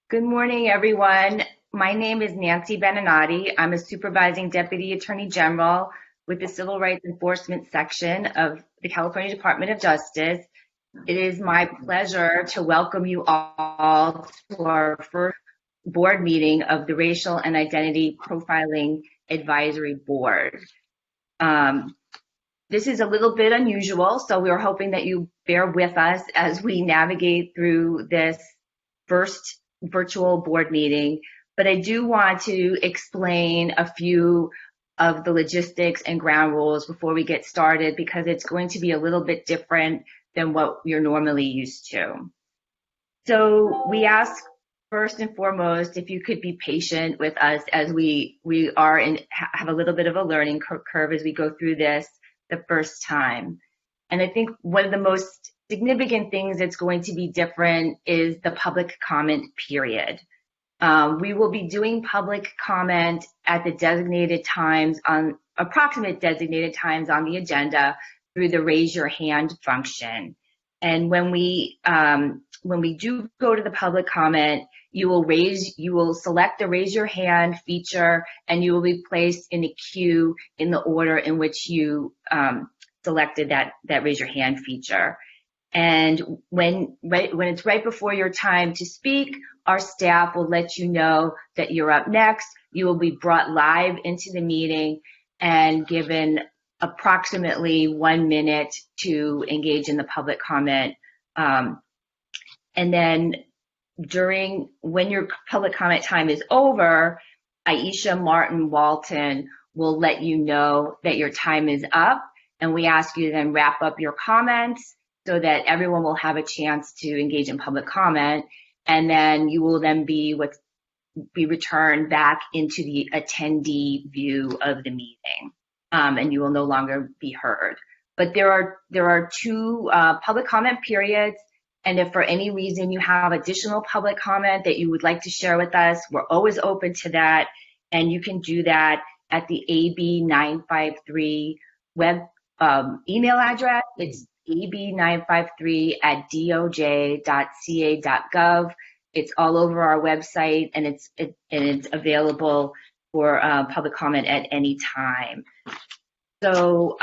Good morning, everyone. My name is Nancy Beninati. I'm a supervising deputy attorney general with the Civil Rights Enforcement section of the California Department of Justice. It is my pleasure to welcome you all to our first board meeting of the Racial and Identity Profiling Advisory Board. This is a little bit unusual, so we're hoping that you bear with us as we navigate through this first virtual board meeting, but I do want to explain a few of the logistics and ground rules before we get started because it's going to be a little bit different than what you're normally used to. So we ask first and foremost if you could be patient with us as we have a little bit of a learning curve as we go through this the first time. And I think one of the most significant things that's going to be different is the public comment period. We will be doing public comment at the approximate designated times on the agenda through the raise your hand function. And when we do go to the public comment, you will select the raise your hand feature and you will be placed in a queue in the order in which you selected that raise your hand feature. And when it's right before your time to speak, our staff will let you know that you're up next. You will be brought live into the meeting and given approximately 1 minute to engage in the public comment. And then when your public comment time is over, Aisha Martin Walton will let you know that your time is up. And we ask you to then wrap up your comments so that everyone will have a chance to engage in public comment. And then you will then be returned back into the attendee view of the meeting. And you will no longer be heard. But there are two public comment periods. And if for any reason you have additional public comment that you would like to share with us, we're always open to that. And you can do that at the AB953 web email address. It's ab953@doj.ca.gov. It's all over our website, and it's available for public comment at any time. So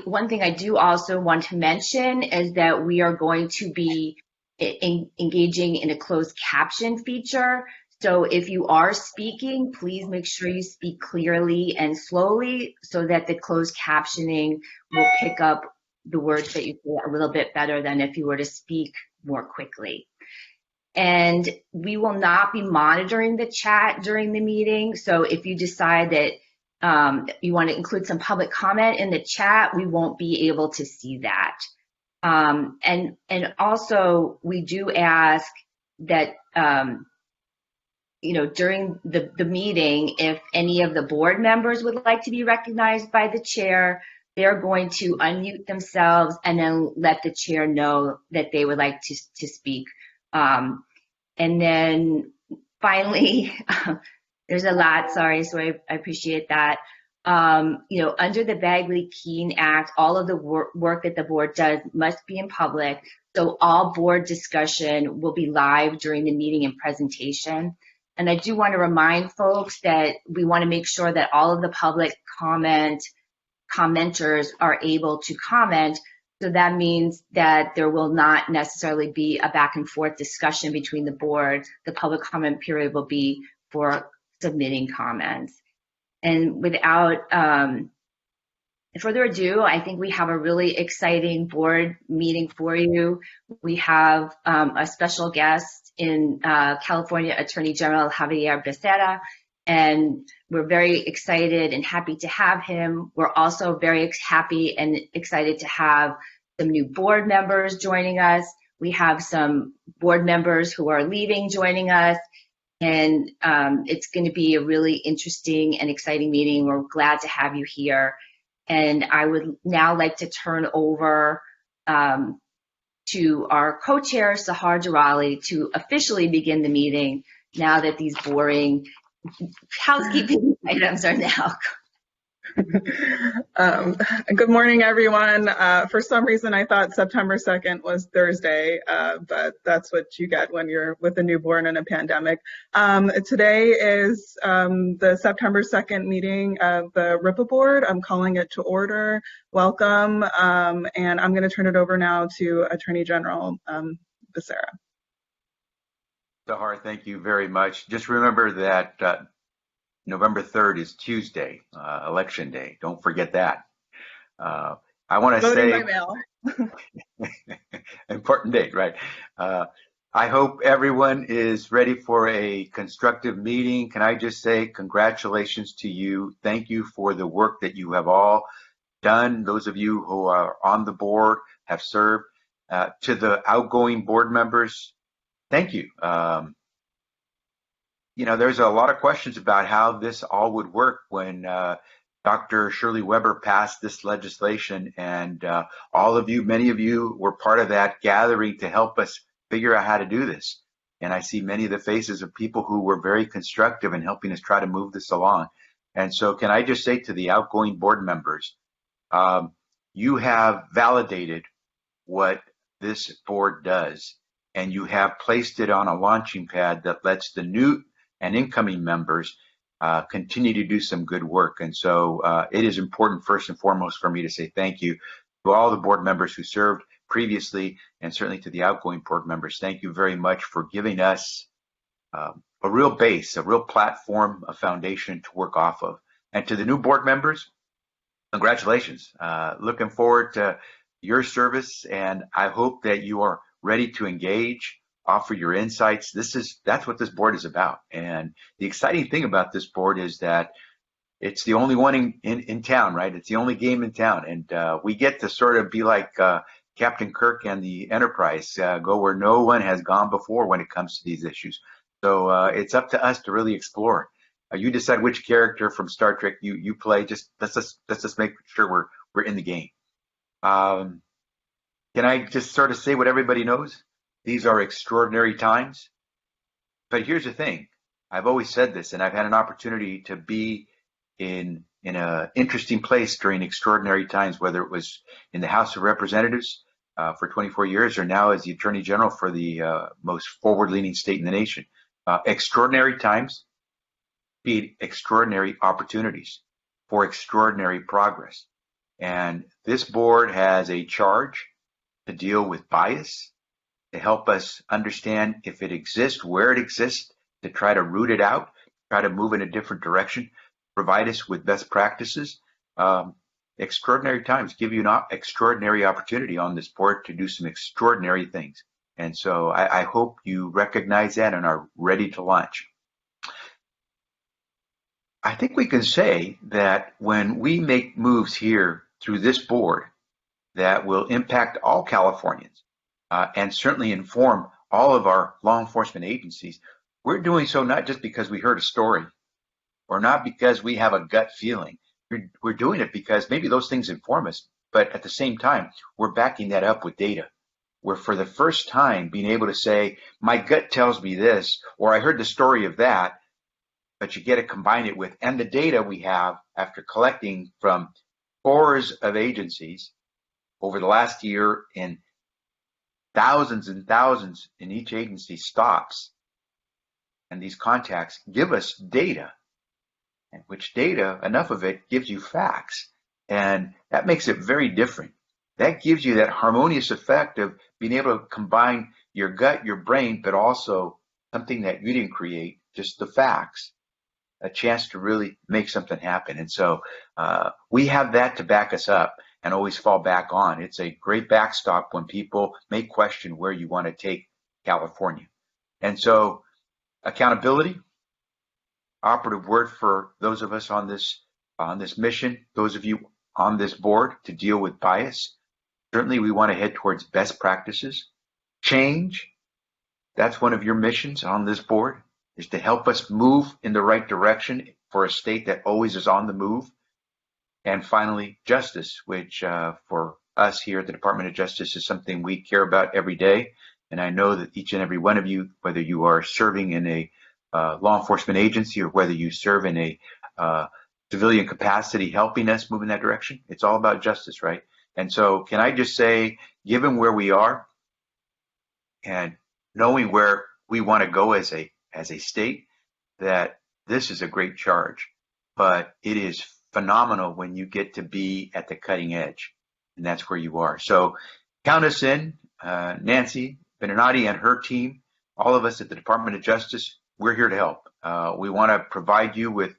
one thing I do also want to mention is that we are going to be engaging in a closed caption feature. So if you are speaking, please make sure you speak clearly and slowly so that the closed captioning will pick up the words that you say a little bit better than if you were to speak more quickly. And we will not be monitoring the chat during the meeting. So if you decide that you want to include some public comment in the chat, we won't be able to see that. And also we do ask that during the meeting, if any of the board members would like to be recognized by the chair, they're going to unmute themselves and then let the chair know that they would like to speak. And then finally, there's a lot, sorry, so I appreciate that. Under the Bagley-Keene Act, all of the work that the board does must be in public. So all board discussion will be live during the meeting and presentation. And I do want to remind folks that we want to make sure that all of the public commenters are able to comment. So that means that there will not necessarily be a back and forth discussion between the board. The public comment period will be for submitting comments. And without further ado, I think we have a really exciting board meeting for you. We have a special guest in California Attorney General Javier Becerra, and we're very excited and happy to have him. We're also very happy and excited to have some new board members joining us. We have some board members who are leaving joining us, and it's going to be a really interesting and exciting meeting. We're glad to have you here. And I would now like to turn over to our co-chair, Sahar Durali, to officially begin the meeting now that these boring housekeeping items are now. Good morning, everyone. For some reason, I thought September 2nd was Thursday, but that's what you get when you're with a newborn in a pandemic. Today is the September 2nd meeting of the RIPA board. I'm calling it to order. Welcome, and I'm going to turn it over now to Attorney General Becerra. Sahar, thank you very much. Just remember that November 3rd is Tuesday, Election Day. Don't forget that. I want to Voting say, by mail. important date, right? I hope everyone is ready for a constructive meeting. Can I just say congratulations to you. Thank you for the work that you have all done. Those of you who are on the board have served. To the outgoing board members, thank you. There's a lot of questions about how this all would work when Dr. Shirley Weber passed this legislation, and all of you, many of you were part of that gathering to help us figure out how to do this. And I see many of the faces of people who were very constructive in helping us try to move this along. And so can I just say to the outgoing board members, you have validated what this board does, and you have placed it on a launching pad that lets the new and incoming members continue to do some good work. And so it is important, first and foremost, for me to say thank you to all the board members who served previously, and certainly to the outgoing board members. Thank you very much for giving us a real base, a real platform, a foundation to work off of. And to the new board members, congratulations. Looking forward to your service, and I hope that you are ready to engage, offer your insights. That's what this board is about. And the exciting thing about this board is that it's the only one in town, right? It's the only game in town. And we get to sort of be like Captain Kirk and the Enterprise, go where no one has gone before when it comes to these issues. So it's up to us to really explore. You decide which character from Star Trek you play. Just let's just make sure we're in the game. Can I just sort of say what everybody knows? These are extraordinary times. But here's the thing. I've always said this, and I've had an opportunity to be in an interesting place during extraordinary times, whether it was in the House of Representatives for 24 years or now as the Attorney General for the most forward-leaning state in the nation. Extraordinary times feed extraordinary opportunities for extraordinary progress. And this board has a charge to deal with bias, to help us understand if it exists, where it exists, to try to root it out, try to move in a different direction, provide us with best practices. Extraordinary times give you an extraordinary opportunity on this board to do some extraordinary things. And so I hope you recognize that and are ready to launch. I think we can say that when we make moves here through this board that will impact all Californians and certainly inform all of our law enforcement agencies, we're doing so not just because we heard a story or not because we have a gut feeling. We're doing it because maybe those things inform us, but at the same time, we're backing that up with data. We're for the first time being able to say, my gut tells me this, or I heard the story of that, but you get to combine it with, and the data we have after collecting from scores of agencies over the last year in thousands and thousands in each agency stops. And these contacts give us data, and which data, enough of it, gives you facts. And that makes it very different. That gives you that harmonious effect of being able to combine your gut, your brain, but also something that you didn't create, just the facts, a chance to really make something happen. And so we have that to back us up and always fall back on. It's a great backstop when people may question where you want to take California. And so accountability, operative word for those of us on this mission, those of you on this board to deal with bias. Certainly we want to head towards best practices. Change, that's one of your missions on this board, is to help us move in the right direction for a state that always is on the move. And finally, justice, which for us here at the Department of Justice is something we care about every day. And I know that each and every one of you, whether you are serving in a law enforcement agency or whether you serve in a civilian capacity helping us move in that direction. It's all about justice, right? And so can I just say, given where we are and knowing where we want to go as a state, that this is a great charge, but it is phenomenal when you get to be at the cutting edge, and that's where you are. So count us in, Nancy Beninati and her team, all of us at the Department of Justice. We're here to help. We want to provide you with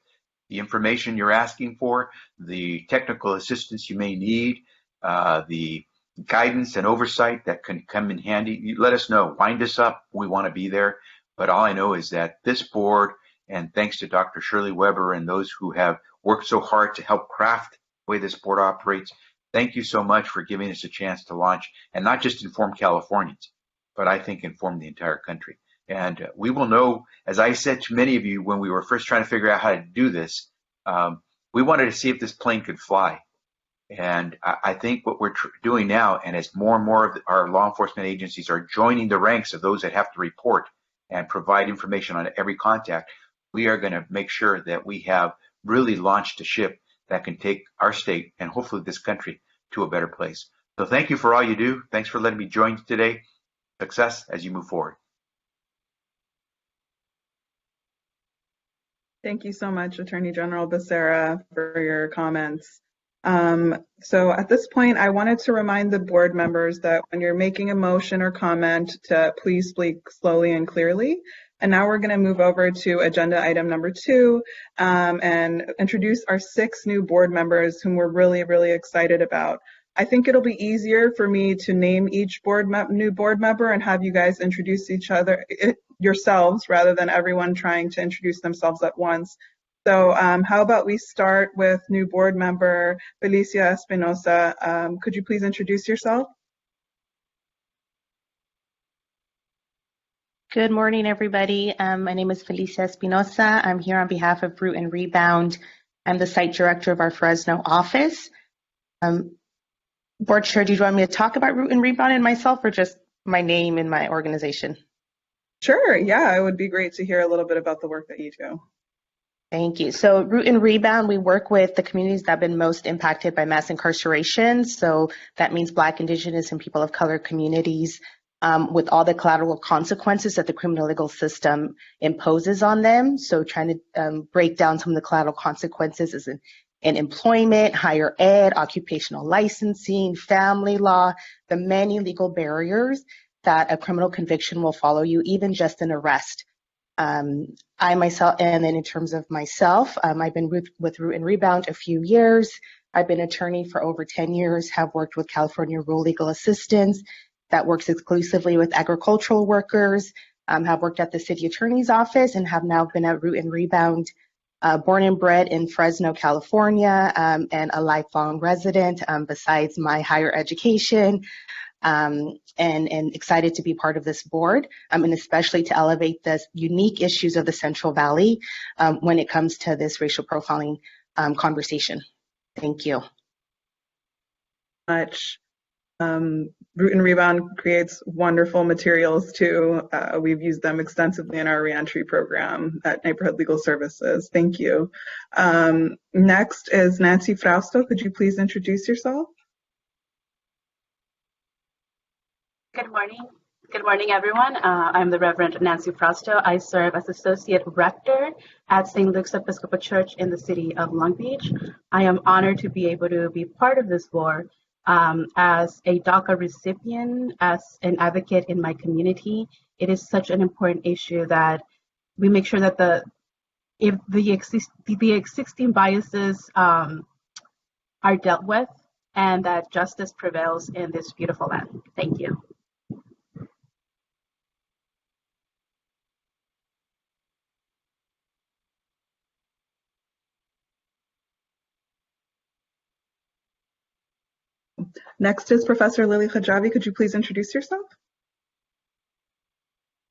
the information you're asking for, the technical assistance you may need, the guidance and oversight that can come in handy. You let us know, wind us up. We want to be there. But all I know is that this board, and thanks to Dr. Shirley Weber and those who have worked so hard to help craft the way this board operates, thank you so much for giving us a chance to launch and not just inform Californians, but I think inform the entire country. And we will know, as I said to many of you when we were first trying to figure out how to do this, we wanted to see if this plane could fly. And I think what we're doing now, and as more and more of our law enforcement agencies are joining the ranks of those that have to report and provide information on every contact, we are going to make sure that we have really launched a ship that can take our state and hopefully this country to a better place. So thank you for all you do. Thanks for letting me join you today. Success as you move forward. Thank you so much, Attorney General Becerra, for your comments. So at this point, I wanted to remind the board members that when you're making a motion or comment, to please speak slowly and clearly. And now we're going to move over to agenda item number 2 and introduce our 6 new board members whom we're really, really excited about. I think it'll be easier for me to name each new board member and have you guys introduce each other yourselves rather than everyone trying to introduce themselves at once. So how about we start with new board member Felicia Espinosa. Could you please introduce yourself? Good morning, everybody. My name is Felicia Espinosa. I'm here on behalf of Root and Rebound. I'm the site director of our Fresno office. Board Chair, do you want me to talk about Root and Rebound and myself, or just my name and my organization? Sure, yeah, it would be great to hear a little bit about the work that you do. Thank you. So Root and Rebound, we work with the communities that have been most impacted by mass incarceration. So that means Black, Indigenous, and people of color communities, with all the collateral consequences that the criminal legal system imposes on them. So trying to break down some of the collateral consequences is in employment, higher ed, occupational licensing, family law, the many legal barriers that a criminal conviction will follow you, even just an arrest. I myself, and then in terms of myself, I've been with Root and Rebound a few years. I've been attorney for over 10 years, have worked with California Rural Legal Assistance that works exclusively with agricultural workers, have worked at the city attorney's office, and have now been at Root and Rebound, born and bred in Fresno, California, and a lifelong resident, besides my higher education. And excited to be part of this board, and especially to elevate the unique issues of the Central Valley when it comes to this racial profiling conversation. Thank you. Much. Root and Rebound creates wonderful materials too. We've used them extensively in our reentry program at Neighborhood Legal Services. Thank you. Next is Nancy Frausto. Could you please introduce yourself? Good morning. Good morning, everyone. I'm the Reverend Nancy Frausto. I serve as Associate Rector at St. Luke's Episcopal Church in the city of Long Beach. I am honored to be able to be part of this board as a DACA recipient, as an advocate in my community. It is such an important issue that we make sure that the existing biases are dealt with and that justice prevails in this beautiful land. Thank you. Next is Professor Lily Kajabi. Could you please introduce yourself?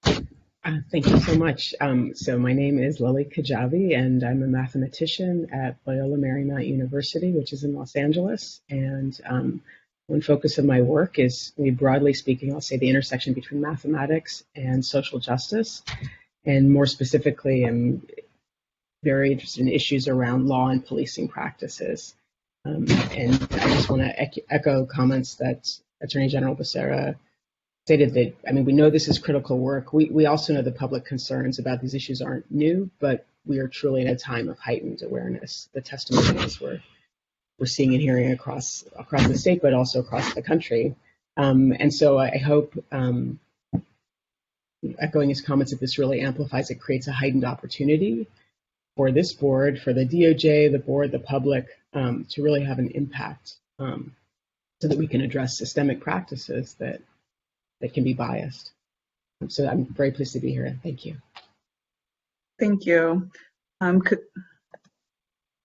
Thank you so much. So my name is Lily Kajabi, and I'm a mathematician at Loyola Marymount University, which is in Los Angeles. And one focus of my work is, broadly speaking, I'll say the intersection between mathematics and social justice. And more specifically, I'm very interested in issues around law and policing practices. And I just want to echo comments that Attorney General Becerra stated that, I mean, we know this is critical work. We also know the public concerns about these issues aren't new, but we are truly in a time of heightened awareness. The testimonies we're seeing and hearing across the state, but also across the country. And so I hope, echoing his comments, that this really amplifies, it creates a heightened opportunity for this board, for the DOJ, the board, the public, to really have an impact so that we can address systemic practices that can be biased. So I'm very pleased to be here. Thank you. Thank you.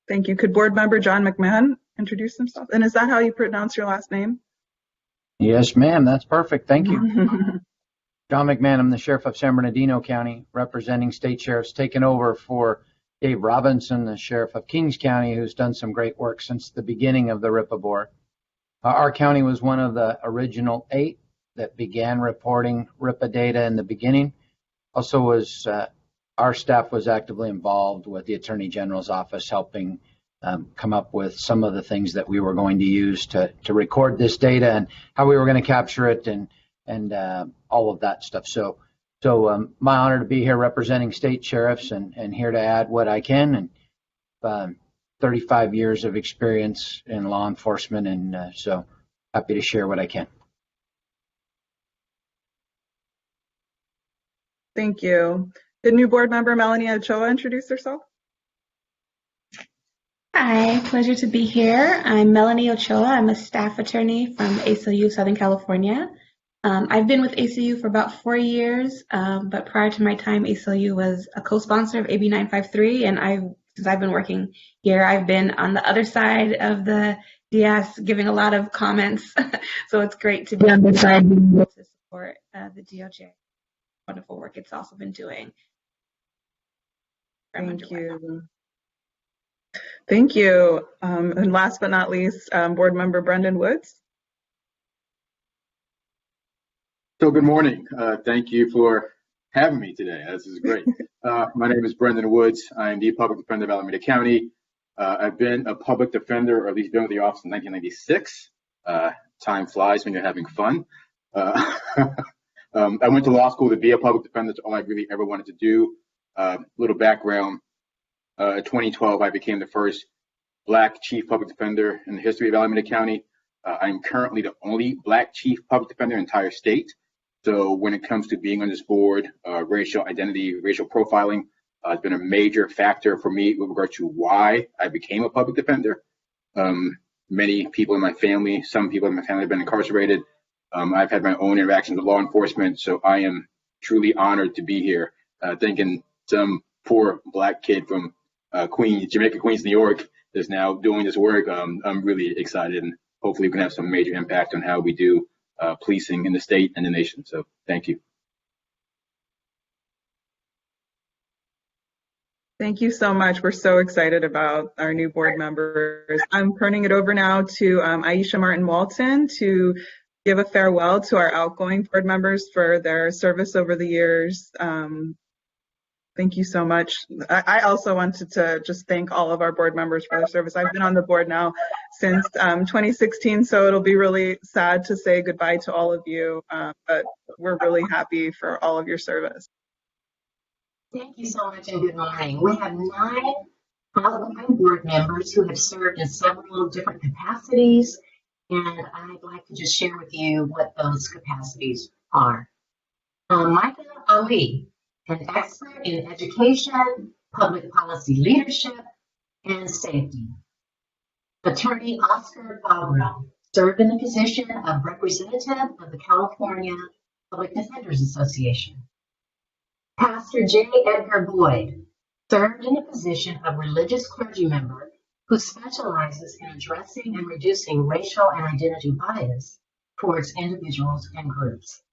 Thank you. Could board member John McMahon introduce himself? And is that how you pronounce your last name? Yes, ma'am. That's perfect. Thank you. John McMahon. I'm the sheriff of San Bernardino County, representing state sheriffs, taking over for Dave Robinson, the sheriff of Kings County, who's done some great work since the beginning of the RIPA board. Our county was one of the original 8 that began reporting RIPA data in the beginning. Also was our staff was actively involved with the Attorney General's office, helping come up with some of the things that we were going to use to record this data and how we were going to capture it and all of that stuff. So my honor to be here representing state sheriffs and here to add what I can, and 35 years of experience in law enforcement, and so happy to share what I can. Thank you. Did new board member Melanie Ochoa introduce herself? Hi, pleasure to be here. I'm Melanie Ochoa. I'm a staff attorney from ACLU Southern California. I've been with ACLU for about 4 years, but prior to my time, ACLU was a co-sponsor of AB 953, and since I've been working here, I've been on the other side of the DS giving a lot of comments, so it's great to be on this side to support the DOJ. Wonderful work it's also been doing. Thank you. Thank you. And last but not least, board member Brendan Woods. So good morning. Thank you for having me today. This is great. My name is Brendan Woods. I am the public defender of Alameda County. I've been a public defender, or at least been with the office in 1996. Time flies when you're having fun. I went to law school to be a public defender. That's all I really ever wanted to do. Little background. In 2012, I became the first Black chief public defender in the history of Alameda County. I'm currently the only Black chief public defender in the entire state. So when it comes to being on this board, racial identity, racial profiling has been a major factor for me with regard to why I became a public defender. Many people in my family, some people in my family have been incarcerated. I've had my own interactions with law enforcement, so I am truly honored to be here. Thinking some poor Black kid from Jamaica, Queens, New York is now doing this work. I'm really excited, and hopefully we can have some major impact on how we do policing in the state and the nation. So thank you. Thank you so much. We're so excited about our new board members. I'm turning it over now to Aisha Martin Walton to give a farewell to our outgoing board members for their service over the years. Thank you so much. I also wanted to just thank all of our board members for their service. I've been on the board now since 2016, so it'll be really sad to say goodbye to all of you, but we're really happy for all of your service. Thank you so much, and good morning. We have 9 outgoing board members who have served in several different capacities, and I'd like to just share with you what those capacities are. Micah Ali, an expert in education, public policy leadership, and safety. Attorney Oscar Fabra served in the position of representative of the California Public Defenders Association. Pastor J. Edgar Boyd served in the position of religious clergy member who specializes in addressing and reducing racial and identity bias towards individuals and groups.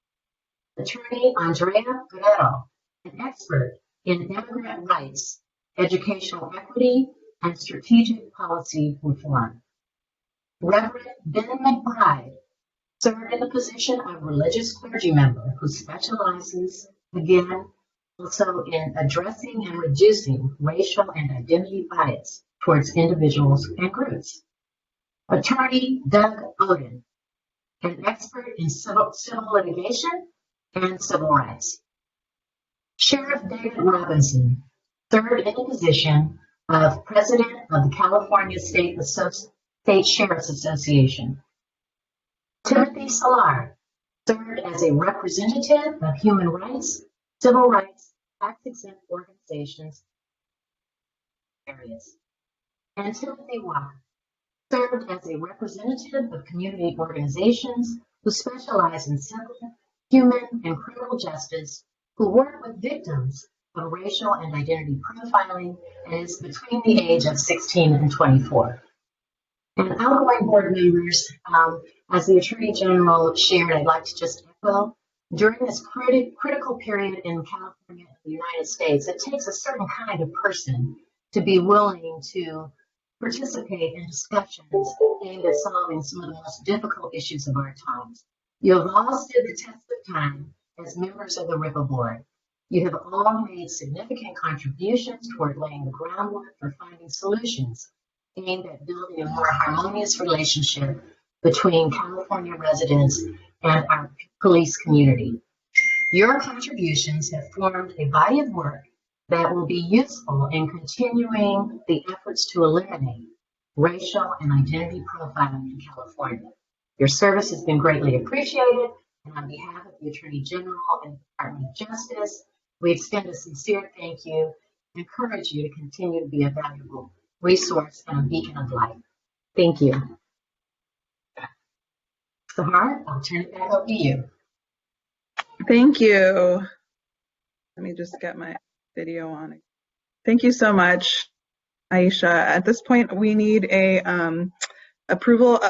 Attorney Andrea Guerrero, an expert in immigrant rights, educational equity, and strategic policy reform. Reverend Ben McBride served in the position of religious clergy member who specializes, again, Also in addressing and reducing racial and identity bias towards individuals and groups. Attorney Doug Oden, an expert in civil litigation and civil rights. Sheriff David Robinson, third in the position of President of the California State Sheriff's Association. Timothy Salar, served as a representative of human rights, civil rights, tax-exempt organizations areas. And Timothy Walker, served as a representative of community organizations who specialize in civil, human, and criminal justice, who work with victims of racial and identity profiling and is between the age of 16 and 24. And outgoing board members, as the Attorney General shared, I'd like to just echo, during this critical period in California and the United States, it takes a certain kind of person to be willing to participate in discussions aimed at solving some of the most difficult issues of our times. You have all stood the test of time as members of the RIPA board. You have all made significant contributions toward laying the groundwork for finding solutions aimed at building a more harmonious relationship between California residents and our police community. Your contributions have formed a body of work that will be useful in continuing the efforts to eliminate racial and identity profiling in California. Your service has been greatly appreciated, and on behalf of the Attorney General and the Department of Justice, we extend a sincere thank you and encourage you to continue to be a valuable resource and a beacon of light. Thank you. Sahar, I'll turn it back over to you. Thank you. Let me just get my video on. Thank you so much, Aisha. At this point, we need a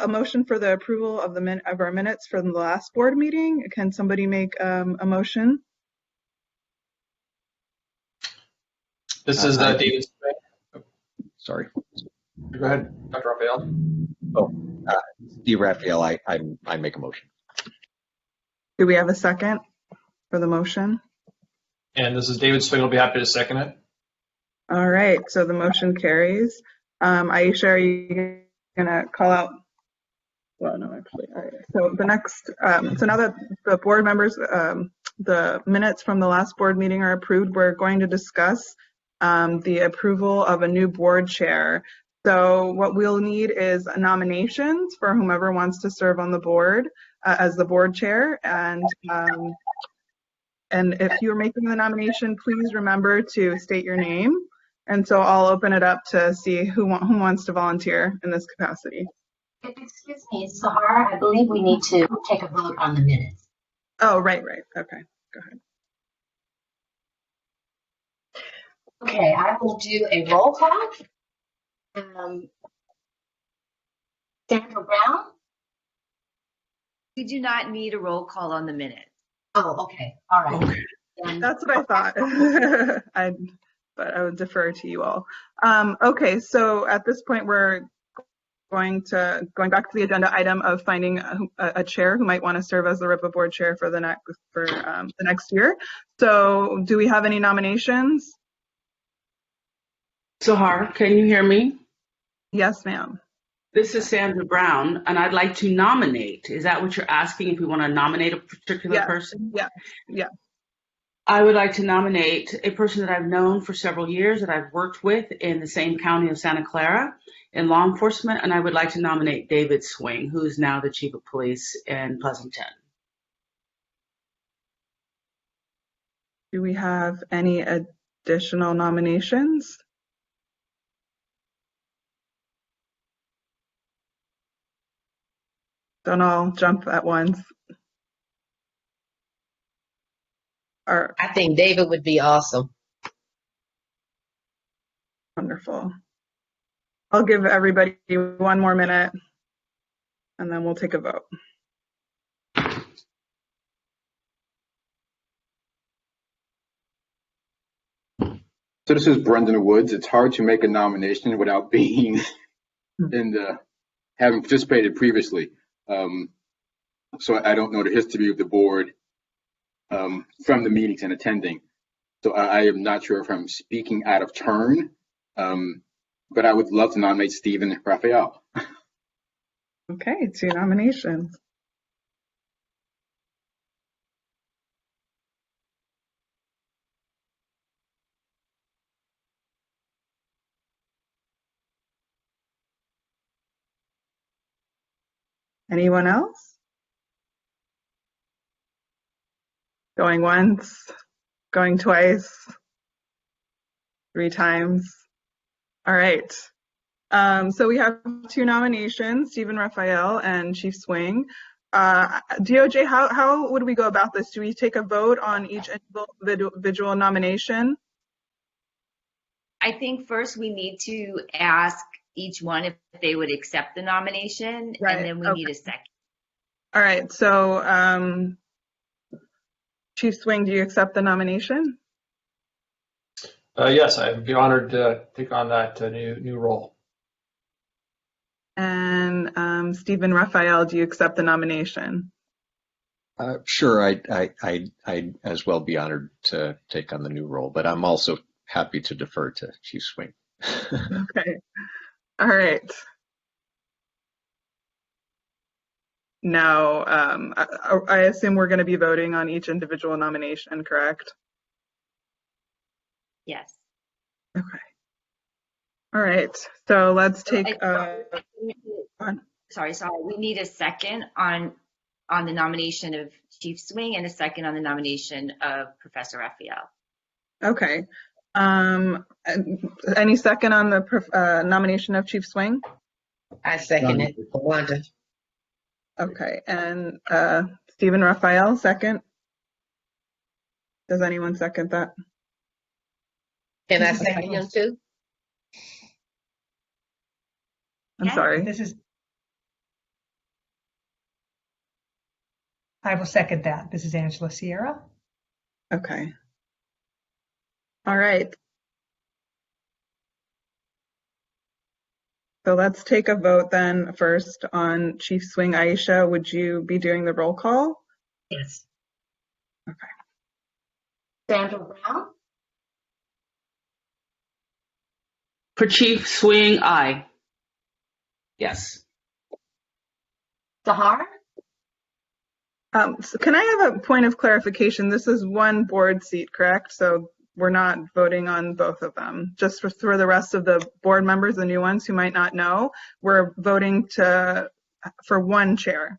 motion for the approval of our minutes from the last board meeting. Can somebody make a motion? This is David. Sorry. Go ahead, Dr. Raphael. Oh, Steve Raphael, I make a motion. Do we have a second for the motion? And this is David Swing. I'll be happy to second it. All right, so the motion carries. Aisha, are you gonna call out? Well, no, actually. All right. So the next, so now that the board members, the minutes from the last board meeting are approved, we're going to discuss the approval of a new board chair. So what we'll need is nominations for whomever wants to serve on the board as the board chair. And if you're making the nomination, please remember to state your name. And so I'll open it up to see who wants to volunteer in this capacity. Excuse me, Sahar, I believe we need to take a vote on the minutes. Oh, right. Okay, go ahead. Okay, I will do a roll call. Sandra Brown? We do not need a roll call on the minute. Oh, okay. All right. Okay. That's what I thought. But I would defer to you all. Okay, so at this point, we're going back to the agenda item of finding a chair who might want to serve as the RIPA board chair for the next year. So, do we have any nominations? Sahar, can you hear me? Yes, ma'am. This is Sandra Brown, and I'd like to nominate. Is that what you're asking, if we want to nominate a particular person? Yeah. I would like to nominate a person that I've known for several years, that I've worked with in the same county of Santa Clara in law enforcement, and I would like to nominate David Swing, who is now the chief of police in Pleasanton. Do we have any additional nominations? Don't all jump at once. I think David would be awesome. Wonderful. I'll give everybody 1 more minute and then we'll take a vote. So this is Brendan Woods. It's hard to make a nomination without being having participated previously. So I don't know the history of the board from the meetings and attending. So I am not sure if I'm speaking out of turn, but I would love to nominate Stephen Raphael. Okay, 2 nominations. Anyone else? Going once, going twice, 3 times. All right. So we have 2 nominations, Stephen Raphael and Chief Swing. DOJ, how would we go about this? Do we take a vote on each individual nomination? I think first we need to ask each one if they would accept the nomination, Right, and then we okay. need a second. All right, so Chief Swing, do you accept the nomination? Yes, I'd be honored to take on that new role. And Stephen Raphael, do you accept the nomination? Sure, I'd as well be honored to take on the new role, but I'm also happy to defer to Chief Swing. Okay. All right. Now, I assume we're going to be voting on each individual nomination, correct? Yes. Okay. All right. So let's take. Sorry. We need a second on the nomination of Chief Swing and a second on the nomination of Professor Raphael. Okay. Any second on the nomination of Chief Swing? I second it. Wanda. Okay. And Stephen Raphael, second. Does anyone second that? Can I second him too? I'm sorry. I will second that. This is Angela Sierra. Okay. All right. So let's take a vote then first on Chief Swing. Aisha, would you be doing the roll call? Yes. Okay. Sandra Brown. For Chief Swing, aye. Yes. Sahar. So can I have a point of clarification? This is one board seat, correct? So we're not voting on both of them. Just for the rest of the board members, the new ones who might not know, we're voting for one chair.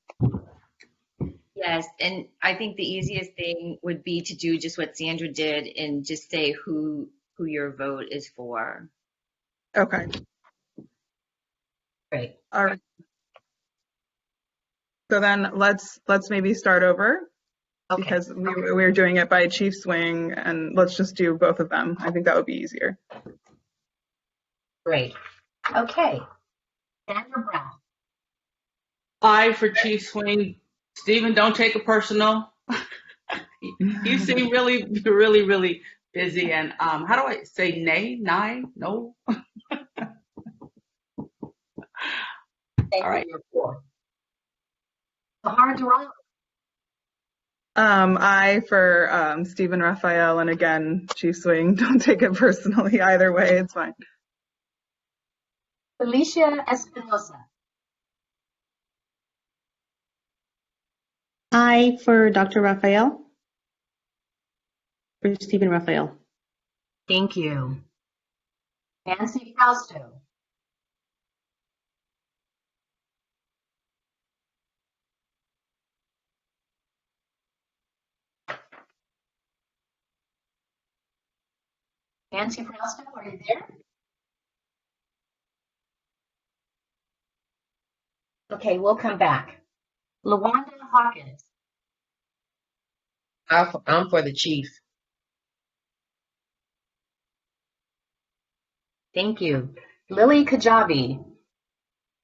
Yes, and I think the easiest thing would be to do just what Sandra did and just say who your vote is for. Okay. Great. All right. So then let's maybe start over. Okay. Because we're doing it by Chief Swing, and let's just do both of them. I think that would be easier. Great. Okay. Sandra Brown. Aye for Chief Swing. Stephen, don't take it personal. You seem really, really, really busy. And how do I say nay? No? Thank All right. you. Sahar Durrell. I for Stephen Raphael, and again, Chief Swing, don't take it personally either way, it's fine. Felicia Espinosa. Aye for Dr. Raphael. For Stephen Raphael. Thank you. Nancy Fausto. Nancy Fausto, are you there? Okay, we'll come back. LaWanda Hawkins. I'm for the chief. Thank you. Lily Kajabi.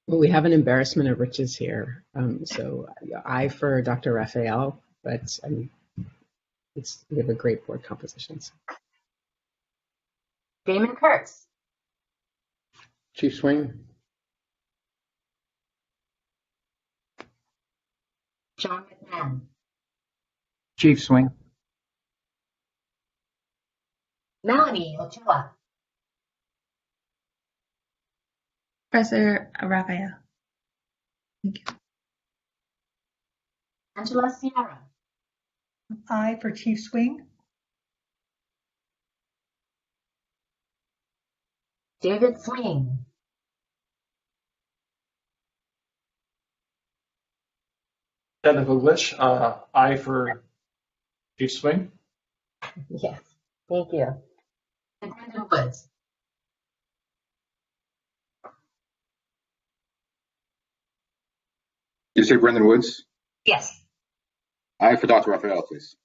Well, we have an embarrassment of riches here. So I for Dr. Raphael, but we have a great board composition. So. Damon Kurtz. Chief Swing. John McMahon. Chief Swing. Melanie Ochoa. Professor Raphael. Angela Sierra. I for Chief Swing. David Swing. Technical glitch. I for Chief Swing. Yes, thank you. And Brendan Woods. You say Brendan Woods? Yes. I for Dr. Raphael, please.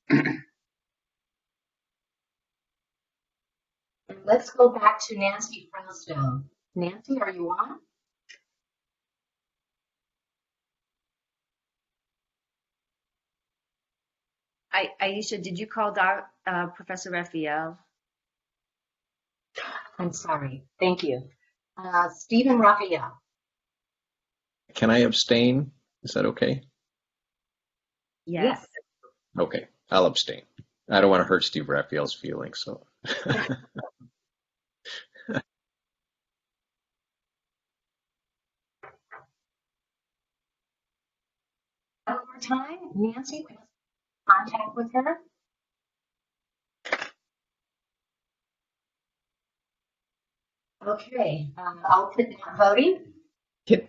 Let's go back to Nancy Frausto. Nancy, are you on? Aisha, did you call Professor Raphael? I'm sorry. Thank you. Stephen Raphael. Can I abstain? Is that okay? Yes. Okay, I'll abstain. I don't want to hurt Steve Raphael's feelings, so. Over time, Nancy, we must contact with her. Okay, I'll put down voting.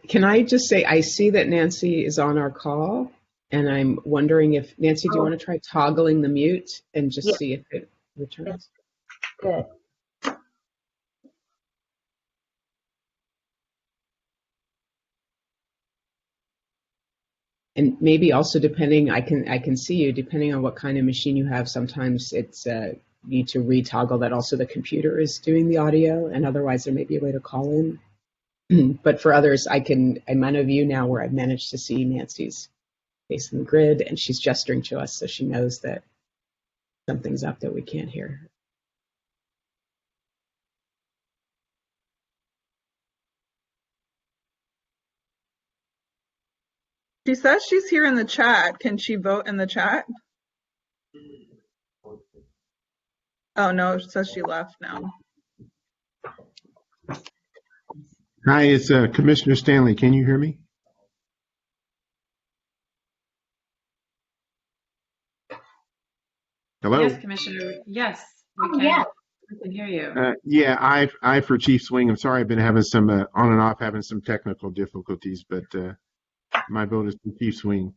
Can I just say, I see that Nancy is on our call, and I'm wondering if, Nancy, do you want to try toggling the mute and just see if it returns? Good. And maybe also depending, I can see you, depending on what kind of machine you have, sometimes it's need to re-toggle that also the computer is doing the audio, and otherwise there may be a way to call in. But for others, I'm on a view now where I've managed to see Nancy's face in the grid, and she's gesturing to us, so she knows that something's up that we can't hear. She says she's here in the chat. Can she vote in the chat? Oh, no, it says she left now. Hi, it's Commissioner Stanley. Can you hear me? Hello? Yes, Commissioner. Yes, we can. Yeah. We can hear you. Yeah, I for Chief Swing. I'm sorry, I've been having some on and off, having some technical difficulties, but my vote is for Chief Swing.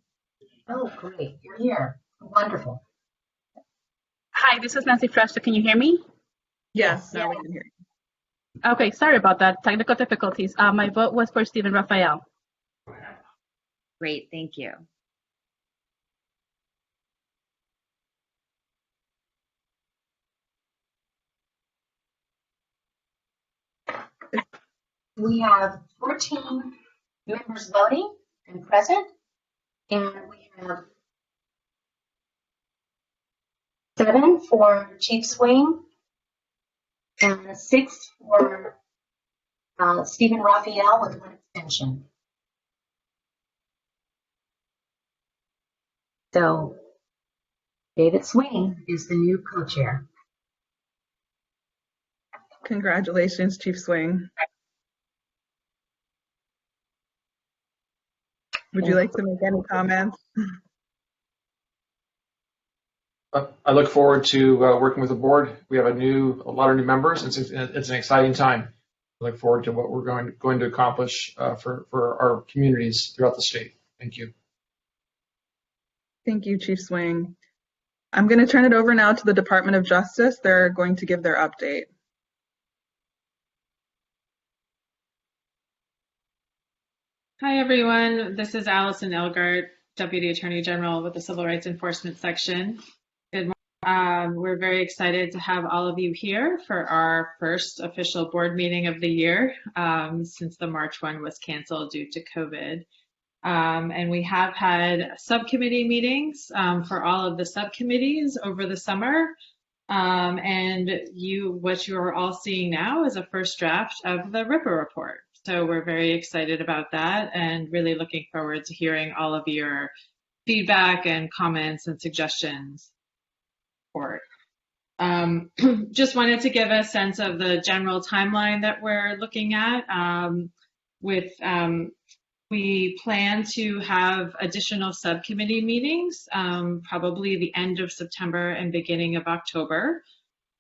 Oh, great. You're here. Wonderful. Hi, this is Nancy Frausto. Can you hear me? Yes, now we can hear you. Okay, sorry about that. Technical difficulties. My vote was for Stephen Raphael. Great, thank you. We have 14 members voting and present, and we have 7 for Chief Swing and 6 for Stephen Raphael with 1 extension. So David Swing is the new co-chair. Congratulations, Chief Swing. Would you like to make any comments? I look forward to working with the board. We have a lot of new members. It's an exciting time. I look forward to what we're going to accomplish for our communities throughout the state. Thank you. Thank you, Chief Swing. I'm going to turn it over now to the Department of Justice. They're going to give their update. Hi, everyone. This is Allison Elgart, Deputy Attorney General with the Civil Rights Enforcement Section. Good morning. We're very excited to have all of you here for our first official board meeting of the year since the March one was canceled due to COVID. And we have had subcommittee meetings for all of the subcommittees over the summer. And what you are all seeing now is a first draft of the RIPA report. So we're very excited about that and really looking forward to hearing all of your feedback and comments and suggestions for it. Just wanted to give a sense of the general timeline that we're looking at. We plan to have additional subcommittee meetings, probably the end of September and beginning of October.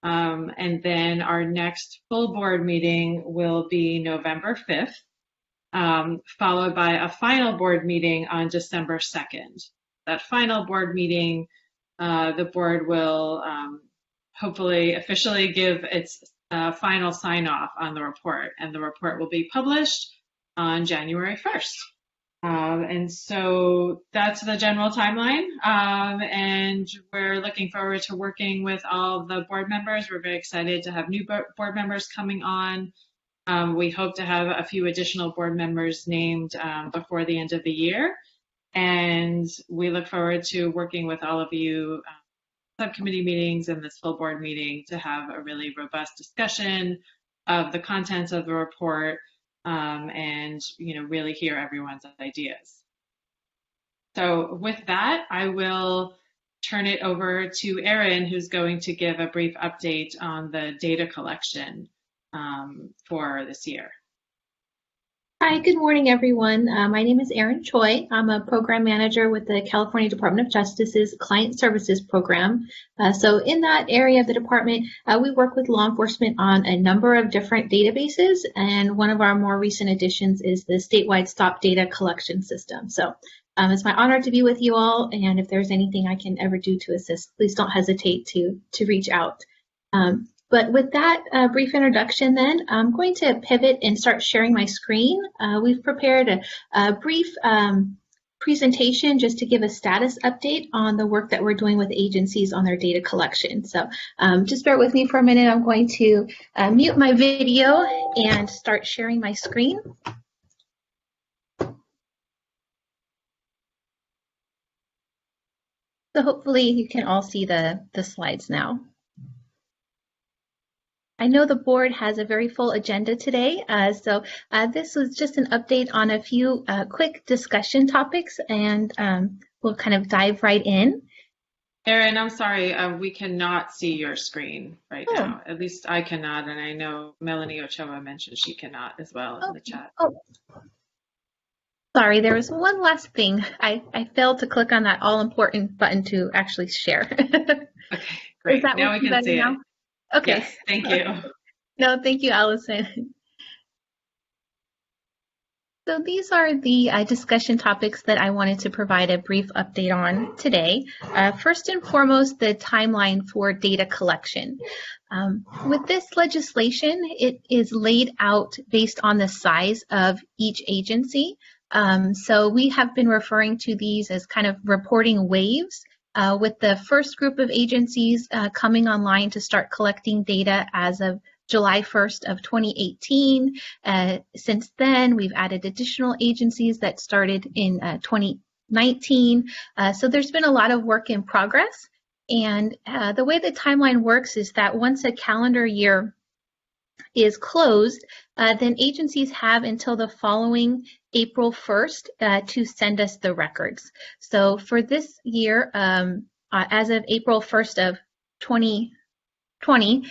And then our next full board meeting will be November 5th, followed by a final board meeting on December 2nd. That final board meeting, the board will hopefully officially give its final sign off on the report, and the report will be published on January 1st. And so that's the general timeline. And we're looking forward to working with all the board members. We're very excited to have new board members coming on. We hope to have a few additional board members named before the end of the year. And we look forward to working with all of you subcommittee meetings and this full board meeting to have a really robust discussion of the contents of the report and really hear everyone's ideas. So with that, I will turn it over to Erin, who's going to give a brief update on the data collection for this year. Hi, good morning, everyone. My name is Erin Choi. I'm a program manager with the California Department of Justice's Client Services Program. So in that area of the department, we work with law enforcement on a number of different databases, and one of our more recent additions is the statewide stop data collection system. So it's my honor to be with you all, and if there's anything I can ever do to assist, please don't hesitate to reach out. But with that brief introduction then, I'm going to pivot and start sharing my screen. We've prepared a brief presentation just to give a status update on the work that we're doing with agencies on their data collection. So just bear with me for a minute. I'm going to mute my video and start sharing my screen. So hopefully you can all see the slides now. I know the board has a very full agenda today, so this was just an update on a few quick discussion topics, and we'll kind of dive right in. Erin, I'm sorry, we cannot see your screen right now. At least I cannot, and I know Melanie Ochoa mentioned she cannot as well in the chat. Oh. Sorry, there was one last thing. I failed to click on that all-important button to actually share. Okay, great. Now we can see it. Okay. Yes, thank you. No, thank you, Allison. So these are the discussion topics that I wanted to provide a brief update on today. First and foremost, the timeline for data collection. With this legislation, it is laid out based on the size of each agency. So we have been referring to these as kind of reporting waves. With the first group of agencies coming online to start collecting data as of July 1st of 2018. Since then, we've added additional agencies that started in 2019. So there's been a lot of work in progress. And the way the timeline works is that once a calendar year is closed, then agencies have until the following April 1st to send us the records. So for this year, as of April 1st of 2020,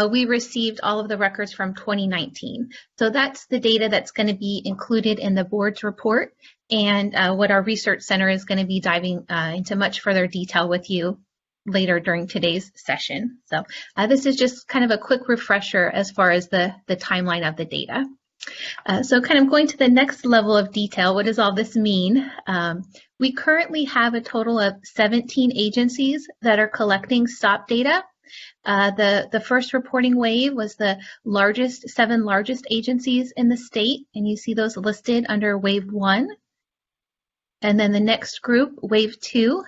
we received all of the records from 2019. So that's the data that's going to be included in the board's report, and what our research center is going to be diving into much further detail with you later during today's session. So this is just kind of a quick refresher as far as the timeline of the data. So kind of going to the next level of detail, what does all this mean? We currently have a total of 17 agencies that are collecting STOP data. The first reporting wave was the seven largest agencies in the state, and you see those listed under wave 1. And then the next group, wave 2,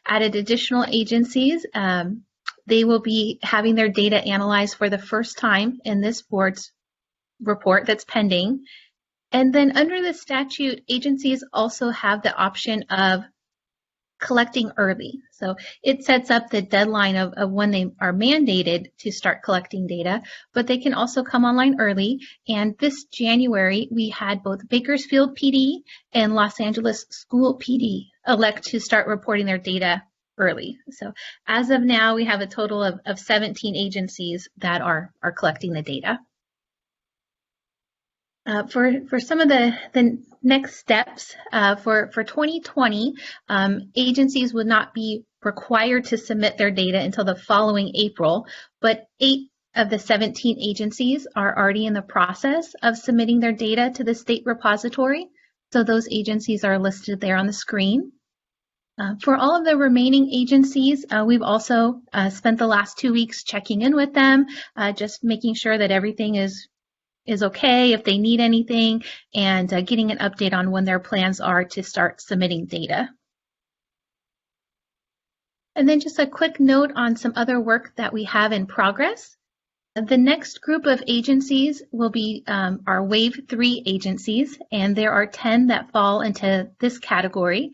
added additional agencies. They will be having their data analyzed for the first time in this board's report that's pending. And then under the statute, agencies also have the option of collecting early. So it sets up the deadline of when they are mandated to start collecting data, but they can also come online early. And this January, we had both Bakersfield PD and Los Angeles School PD elect to start reporting their data early. So as of now, we have a total of 17 agencies that are collecting the data. For some of the next steps, for 2020, agencies would not be required to submit their data until the following April, but 8 of the 17 agencies are already in the process of submitting their data to the state repository. So those agencies are listed there on the screen. For all of the remaining agencies, we've also spent the last 2 weeks checking in with them, just making sure that everything is okay, if they need anything, and getting an update on when their plans are to start submitting data. And then just a quick note on some other work that we have in progress. The next group of agencies will be our Wave 3 agencies, and there are 10 that fall into this category.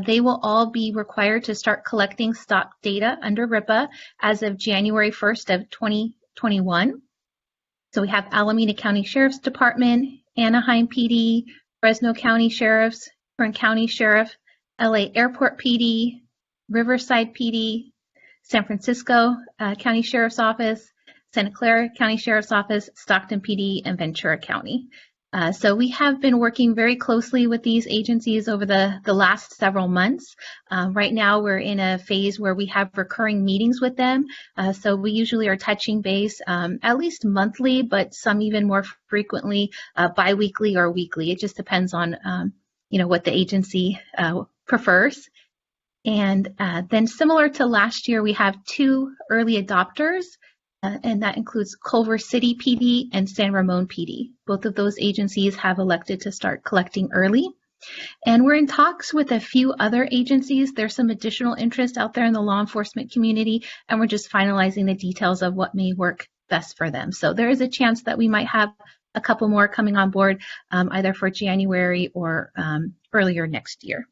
They will all be required to start collecting stock data under RIPA as of January 1st of 2021. So we have Alameda County Sheriff's Department, Anaheim PD, Fresno County Sheriffs, Kern County Sheriff, LA Airport PD, Riverside PD, San Francisco County Sheriff's Office, Santa Clara County Sheriff's Office, Stockton PD, and Ventura County. So we have been working very closely with these agencies over the last several months. Right now we're in a phase where we have recurring meetings with them. So we usually are touching base at least monthly, but some even more frequently bi-weekly or weekly. It just depends on what the agency prefers. And then similar to last year, we have 2 early adopters. And that includes Culver City PD and San Ramon PD. Both of those agencies have elected to start collecting early. And we're in talks with a few other agencies. There's some additional interest out there in the law enforcement community, and we're just finalizing the details of what may work best for them. So there is a chance that we might have a couple more coming on board either for January or earlier next year.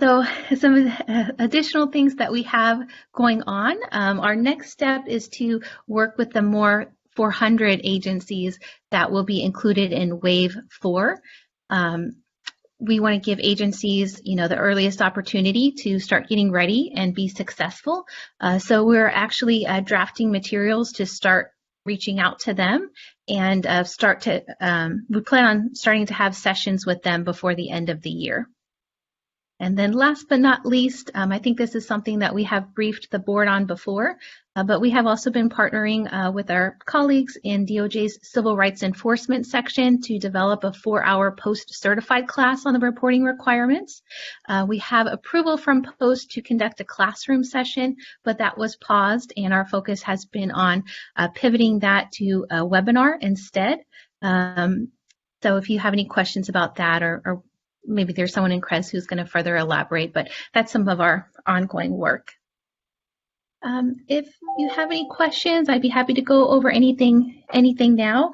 So some additional things that we have going on. Our next step is to work with the more 400 agencies that will be included in Wave 4. We want to give agencies, the earliest opportunity to start getting ready and be successful. So we're actually drafting materials to start reaching out to them and we plan on starting to have sessions with them before the end of the year. And then last but not least, I think this is something that we have briefed the board on before, but we have also been partnering with our colleagues in DOJ's Civil Rights Enforcement section to develop a 4-hour post-certified class on the reporting requirements. We have approval from Post to conduct a classroom session, but that was paused, and our focus has been on pivoting that to a webinar instead. So if you have any questions about that or maybe there's someone in CRES who's going to further elaborate, but that's some of our ongoing work. If you have any questions, I'd be happy to go over anything now,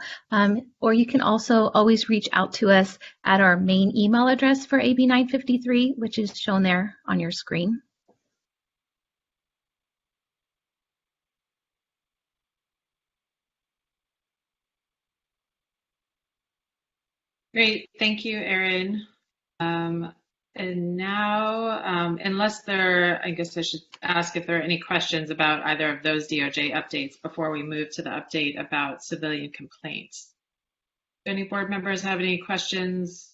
or you can also always reach out to us at our main email address for AB 953, which is shown there on your screen. Great, thank you, Erin. And now, I guess I should ask if there are any questions about either of those DOJ updates before we move to the update about civilian complaints. Do any board members have any questions?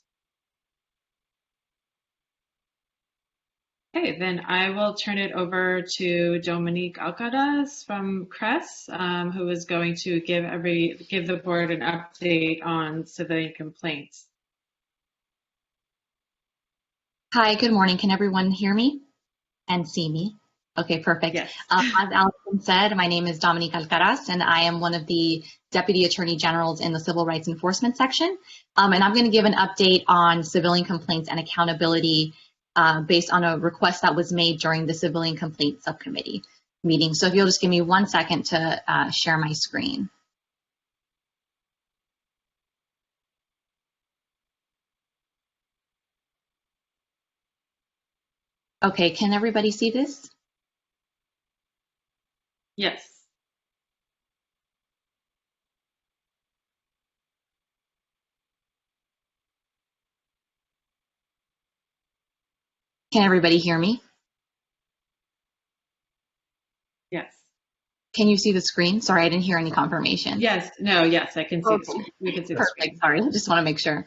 Okay, then I will turn it over to Dominique Alcaraz from CRES, who is going to give the board an update on civilian complaints. Hi, good morning. Can everyone hear me and see me? Okay, perfect. Yes. As Allison said, my name is Dominique Alcaraz, and I am one of the Deputy Attorney Generals in the Civil Rights Enforcement section. And I'm going to give an update on civilian complaints and accountability based on a request that was made during the Civilian Complaints Subcommittee meeting. So if you'll just give me 1 second to share my screen. Okay, can everybody see this? Yes. Can everybody hear me? Yes. Can you see the screen? Sorry, I didn't hear any confirmation. Yes. No. Yes, I can see the Okay. screen. We can see the Perfect. screen. Sorry, I just want to make sure.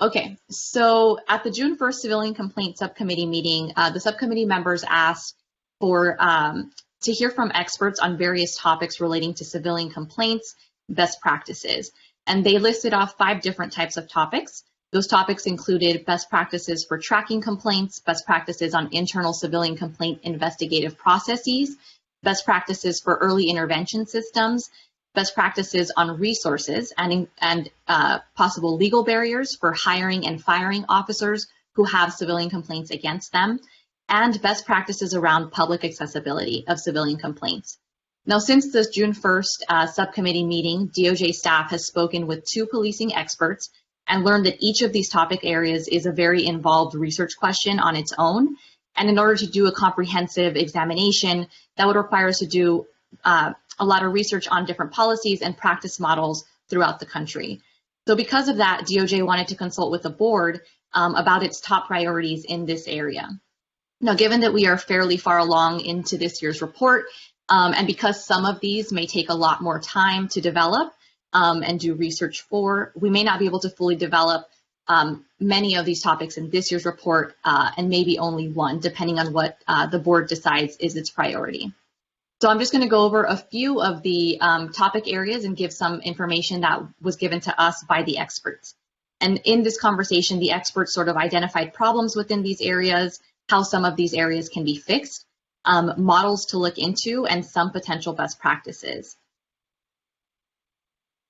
Okay, so at the June 1st Civilian Complaint Subcommittee meeting, the subcommittee members asked for to hear from experts on various topics relating to civilian complaints, best practices. And they listed off 5 different types of topics. Those topics included best practices for tracking complaints, best practices on internal civilian complaint investigative processes, best practices for early intervention systems, best practices on resources and possible legal barriers for hiring and firing officers who have civilian complaints against them, and best practices around public accessibility of civilian complaints. Now, since this June 1st subcommittee meeting, DOJ staff has spoken with 2 policing experts and learned that each of these topic areas is a very involved research question on its own. And in order to do a comprehensive examination, that would require us to do a lot of research on different policies and practice models throughout the country. So because of that, DOJ wanted to consult with the board about its top priorities in this area. Now, given that we are fairly far along into this year's report, and because some of these may take a lot more time to develop and do research for, we may not be able to fully develop many of these topics in this year's report, and maybe only one, depending on what the board decides is its priority. So I'm just going to go over a few of the topic areas and give some information that was given to us by the experts. And in this conversation, the experts sort of identified problems within these areas, how some of these areas can be fixed, models to look into, and some potential best practices.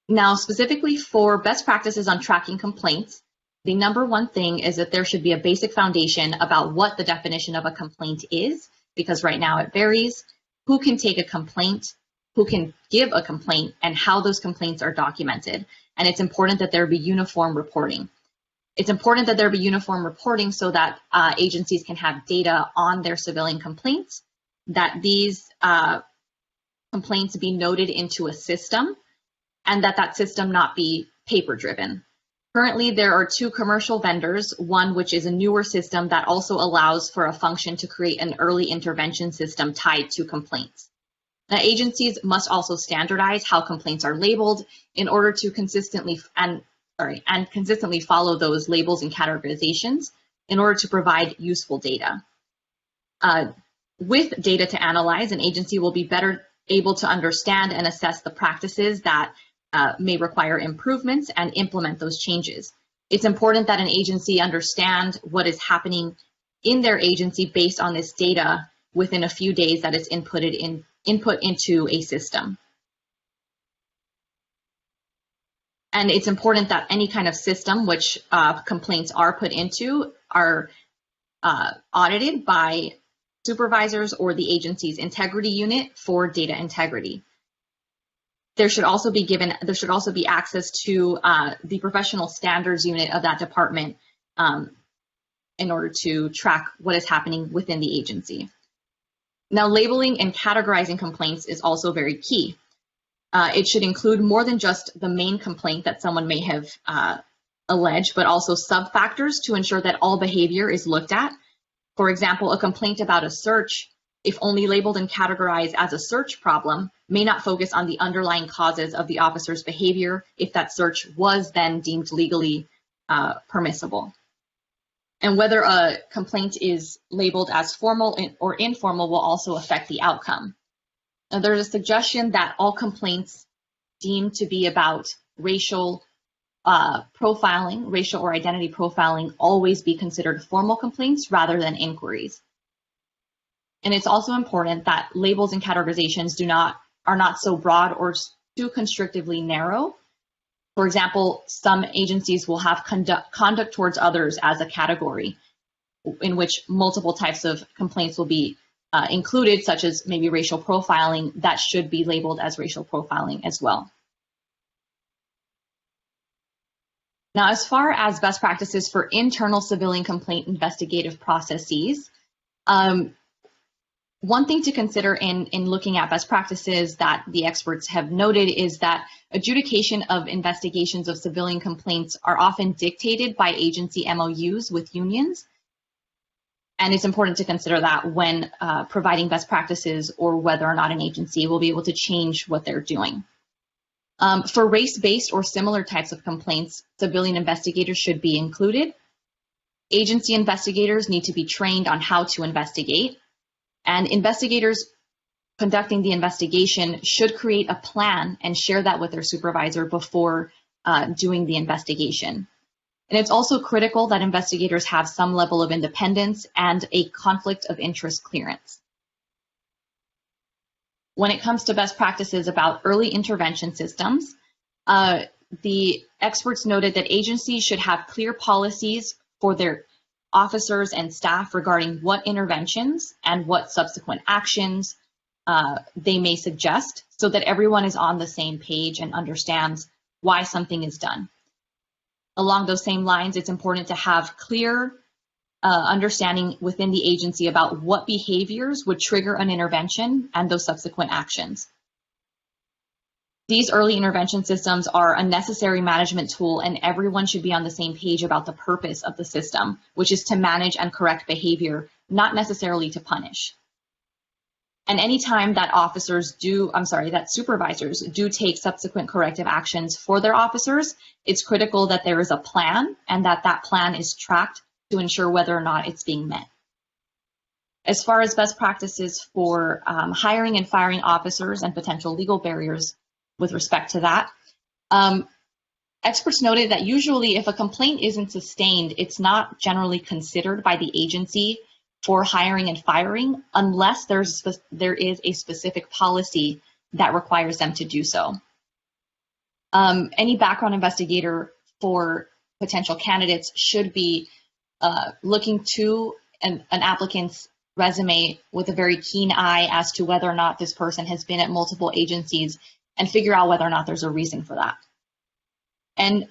Now, specifically for best practices on tracking complaints, the number one thing is that there should be a basic foundation about what the definition of a complaint is, because right now it varies, who can take a complaint, who can give a complaint, and how those complaints are documented. And it's important that there be uniform reporting. It's important that there be uniform reporting so that agencies can have data on their civilian complaints, that these complaints be noted into a system, and that system not be paper-driven. Currently, there are 2 commercial vendors, one which is a newer system that also allows for a function to create an early intervention system tied to complaints. Now, agencies must also standardize how complaints are labeled in order to consistently follow those labels and categorizations in order to provide useful data. With data to analyze, an agency will be better able to understand and assess the practices that may require improvements and implement those changes. It's important that an agency understand what is happening in their agency based on this data within a few days that it's input into a system. And it's important that any kind of system which complaints are put into are audited by supervisors or the agency's integrity unit for data integrity. There should also be access to the professional standards unit of that department in order to track what is happening within the agency. Now, labeling and categorizing complaints is also very key. It should include more than just the main complaint that someone may have alleged, but also sub-factors to ensure that all behavior is looked at. For example, a complaint about a search, if only labeled and categorized as a search problem, may not focus on the underlying causes of the officer's behavior if that search was then deemed legally permissible. And whether a complaint is labeled as formal or informal will also affect the outcome. Now, there's a suggestion that all complaints deemed to be about racial profiling, racial or identity profiling, always be considered formal complaints rather than inquiries. And it's also important that labels and categorizations are not so broad or too constrictively narrow. For example, some agencies will have conduct towards others as a category in which multiple types of complaints will be included, such as maybe racial profiling, that should be labeled as racial profiling as well. Now, as far as best practices for internal civilian complaint investigative processes, one thing to consider in looking at best practices that the experts have noted is that adjudication of investigations of civilian complaints are often dictated by agency MOUs with unions. And it's important to consider that when providing best practices or whether or not an agency will be able to change what they're doing. For race-based or similar types of complaints, civilian investigators should be included. Agency investigators need to be trained on how to investigate, and investigators conducting the investigation should create a plan and share that with their supervisor before doing the investigation. And it's also critical that investigators have some level of independence and a conflict of interest clearance. When it comes to best practices about early intervention systems, the experts noted that agencies should have clear policies for their officers and staff regarding what interventions and what subsequent actions they may suggest, so that everyone is on the same page and understands why something is done. Along those same lines, it's important to have clear understanding within the agency about what behaviors would trigger an intervention and those subsequent actions. These early intervention systems are a necessary management tool, and everyone should be on the same page about the purpose of the system, which is to manage and correct behavior, not necessarily to punish. And anytime that that supervisors do take subsequent corrective actions for their officers, it's critical that there is a plan and that that plan is tracked to ensure whether or not it's being met. As far as best practices for hiring and firing officers and potential legal barriers with respect to that, experts noted that usually if a complaint isn't sustained, it's not generally considered by the agency for hiring and firing unless there is a specific policy that requires them to do so. Any background investigator for potential candidates should be looking to an applicant's resume with a very keen eye as to whether or not this person has been at multiple agencies and figure out whether or not there's a reason for that. And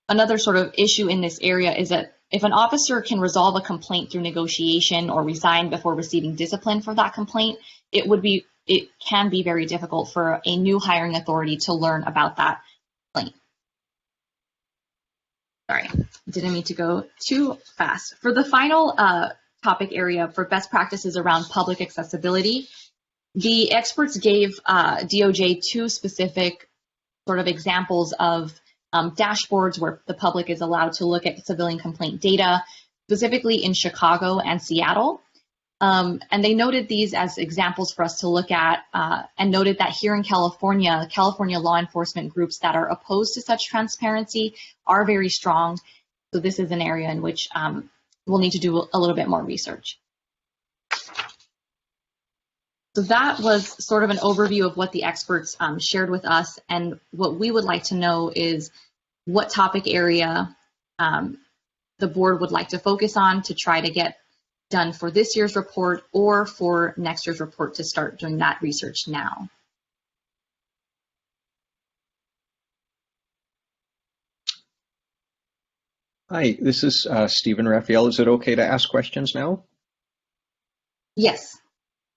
another sort of issue in this area is that if an officer can resolve a complaint through negotiation or resign before receiving discipline for that complaint, it can be very difficult for a new hiring authority to learn about that complaint. Sorry, didn't mean to go too fast. For the final topic area for best practices around public accessibility, the experts gave DOJ two specific sort of examples of dashboards where the public is allowed to look at civilian complaint data, specifically in Chicago and Seattle. And they noted these as examples for us to look at and noted that here in California law enforcement groups that are opposed to such transparency are very strong. So this is an area in which we'll need to do a little bit more research. So that was sort of an overview of what the experts shared with us, and what we would like to know is what topic area the board would like to focus on to try to get done for this year's report or for next year's report to start doing that research now. Hi, this is Stephen Raphael. Is it okay to ask questions now? Yes.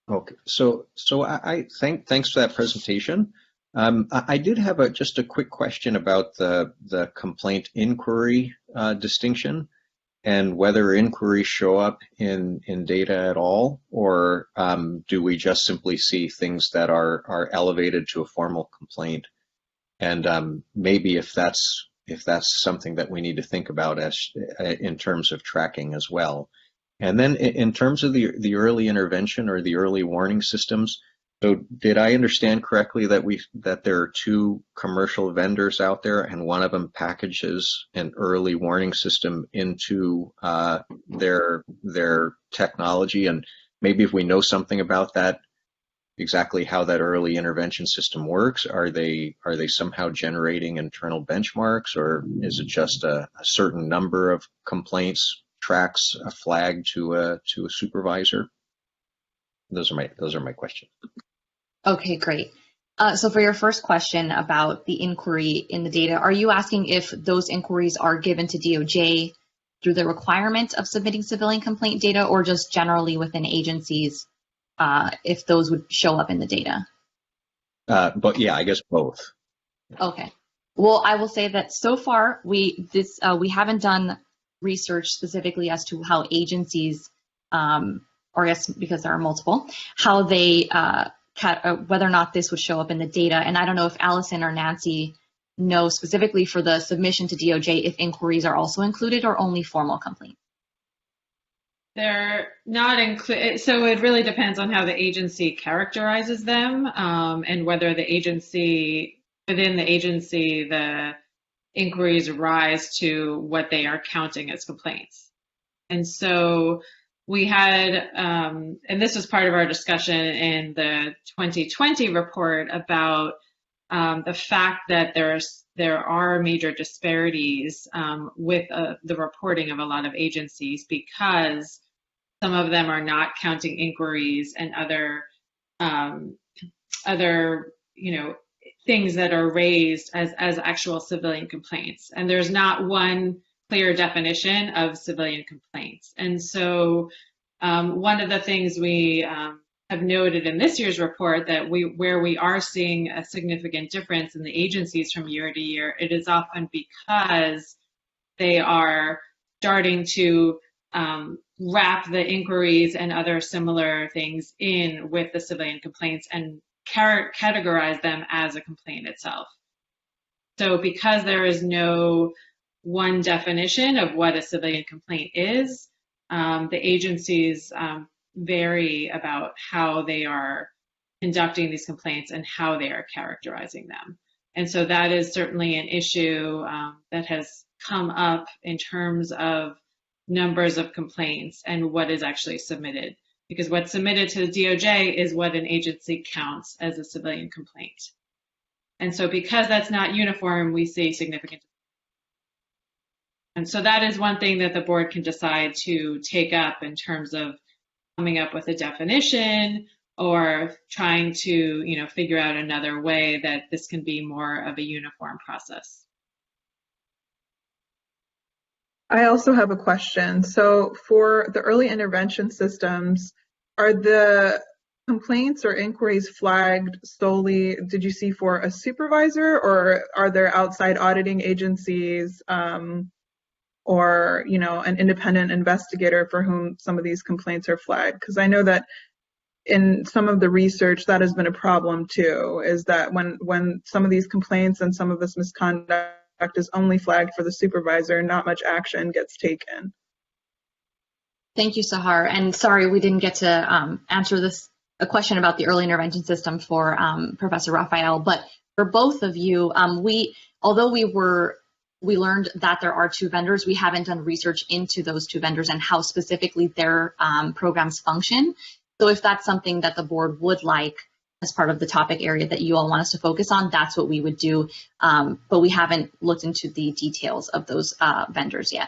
Okay, so thanks for that presentation. I did have just a quick question about the complaint inquiry distinction and whether inquiries show up in data at all, or do we just simply see things that are elevated to a formal complaint? And maybe if that's something that we need to think about as in terms of tracking as well. And then in terms of the early intervention or the early warning systems, so did I understand correctly that there are two commercial vendors out there and one of them packages an early warning system into their technology? And maybe if we know something about that, exactly how that early intervention system works, are they somehow generating internal benchmarks, or is it just a certain number of complaints tracks a flag to a supervisor? Those are my questions. Okay, great. So for your first question about the inquiry in the data, are you asking if those inquiries are given to DOJ through the requirement of submitting civilian complaint data, or just generally within agencies, if those would show up in the data? But yeah, I guess both. Okay. Well, I will say that so far we haven't done research specifically as to how agencies, or I guess because there are multiple, how they, whether or not this would show up in the data. And I don't know if Allison or Nancy know specifically for the submission to DOJ if inquiries are also included or only formal complaints. They're not included, so it really depends on how the agency characterizes them, and whether the agency, within the agency, the inquiries rise to what they are counting as complaints. And so we had, and this was part of our discussion in the 2020 report about the fact that there are major disparities with the reporting of a lot of agencies, because some of them are not counting inquiries and other things that are raised as actual civilian complaints. And there's not one clear definition of civilian complaints. And so one of the things we have noted in this year's report that where we are seeing a significant difference in the agencies from year to year, it is often because they are starting to wrap the inquiries and other similar things in with the civilian complaints and categorize them as a complaint itself. So because there is no one definition of what a civilian complaint is, the agencies vary about how they are conducting these complaints and how they are characterizing them. And so that is certainly an issue that has come up in terms of numbers of complaints and what is actually submitted. Because what's submitted to the DOJ is what an agency counts as a civilian complaint. And so because that's not uniform, we see significant. And so that is one thing that the board can decide to take up in terms of coming up with a definition or trying to, figure out another way that this can be more of a uniform process. I also have a question. So for the early intervention systems, are the complaints or inquiries flagged solely, did you see, for a supervisor, or are there outside auditing agencies or an independent investigator for whom some of these complaints are flagged? Because I know that in some of the research that has been a problem too, is that when some of these complaints and some of this misconduct is only flagged for the supervisor, not much action gets taken. Thank you, Sahar. And sorry, we didn't get to answer a question about the early intervention system for Professor Raphael, but for both of you, although we learned that there are two vendors, we haven't done research into those two vendors and how specifically their programs function. So if that's something that the board would like as part of the topic area that you all want us to focus on, that's what we would do. But we haven't looked into the details of those vendors yet.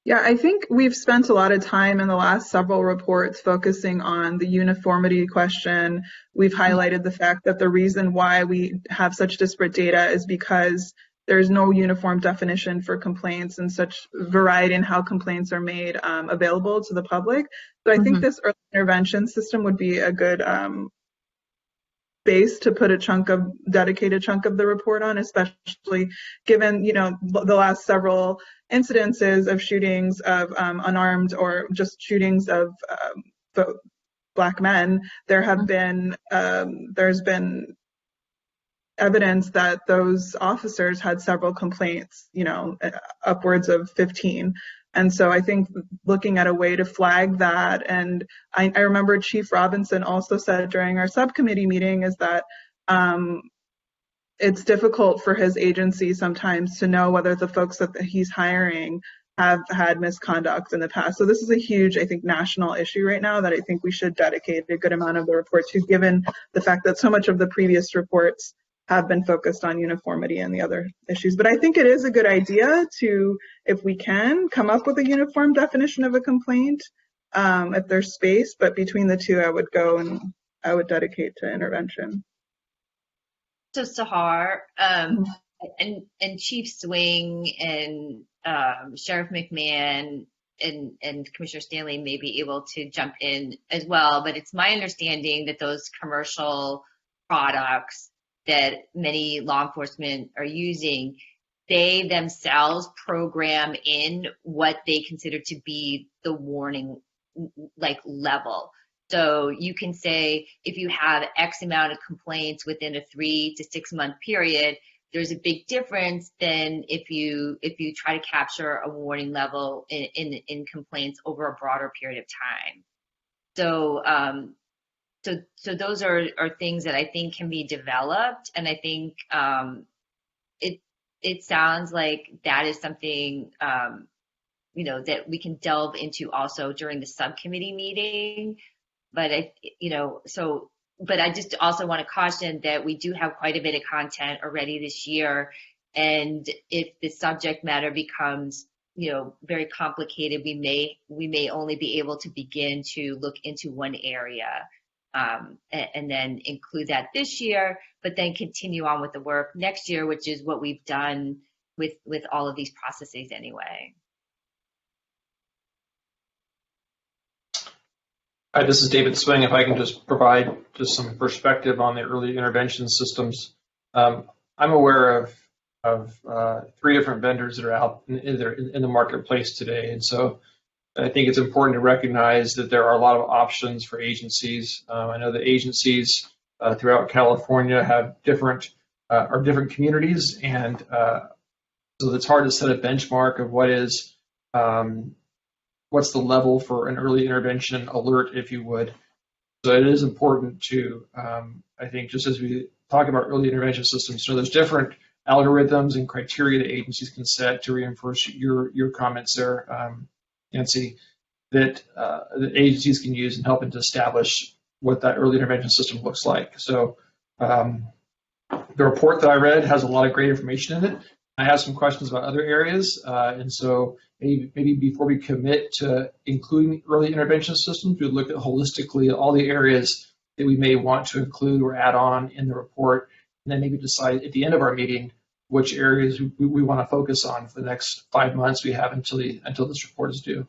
Yeah, I think we've spent a lot of time in the last several reports focusing on the uniformity question. We've highlighted the fact that the reason why we have such disparate data is because there's no uniform definition for complaints and such variety in how complaints are made available to the public. So I think this early intervention system would be a good base to put a dedicated chunk of the report on, especially given, the last several incidences of shootings of unarmed or just shootings of Black men. There's been evidence that those officers had several complaints, upwards of 15. And so I think looking at a way to flag that, and I remember Chief Robinson also said during our subcommittee meeting is that it's difficult for his agency sometimes to know whether the folks that he's hiring have had misconduct in the past. So this is a huge, I think, national issue right now that I think we should dedicate a good amount of the report to, given the fact that so much of the previous reports have been focused on uniformity and the other issues. But I think it is a good idea to, if we can, come up with a uniform definition of a complaint, if there's space. But between the two, I would go and I would dedicate to intervention. So Sahar, and Chief Swing and Sheriff McMahon and Commissioner Stanley may be able to jump in as well. But it's my understanding that those commercial products that many law enforcement are using, they themselves program in what they consider to be the warning like level. So you can say if you have X amount of complaints within a 3 to 6 month period, there's a big difference than if you try to capture a warning level in complaints over a broader period of time. So those are things that I think can be developed, and I think it sounds like that is something that we can delve into also during the subcommittee meeting. But I just also want to caution that we do have quite a bit of content already this year, and if the subject matter becomes very complicated, we may only be able to begin to look into one area and then include that this year, but then continue on with the work next year, which is what we've done with all of these processes anyway. Hi, this is David Swing. If I can just provide just some perspective on the early intervention systems. I'm aware of 3 different vendors that are out in the marketplace today. And so I think it's important to recognize that there are a lot of options for agencies. I know the agencies throughout California have different communities, and so it's hard to set a benchmark of what's the level for an early intervention alert, if you would. So it is important to, I think, just as we talk about early intervention systems, there's different algorithms and criteria that agencies can set to reinforce your comments there, Nancy, that agencies can use in helping to establish what that early intervention system looks like. So the report that I read has a lot of great information in it. I have some questions about other areas, and so maybe before we commit to including early intervention systems, we look at holistically all the areas that we may want to include or add on in the report, and then maybe decide at the end of our meeting which areas we want to focus on for the next 5 months we have until this report is due.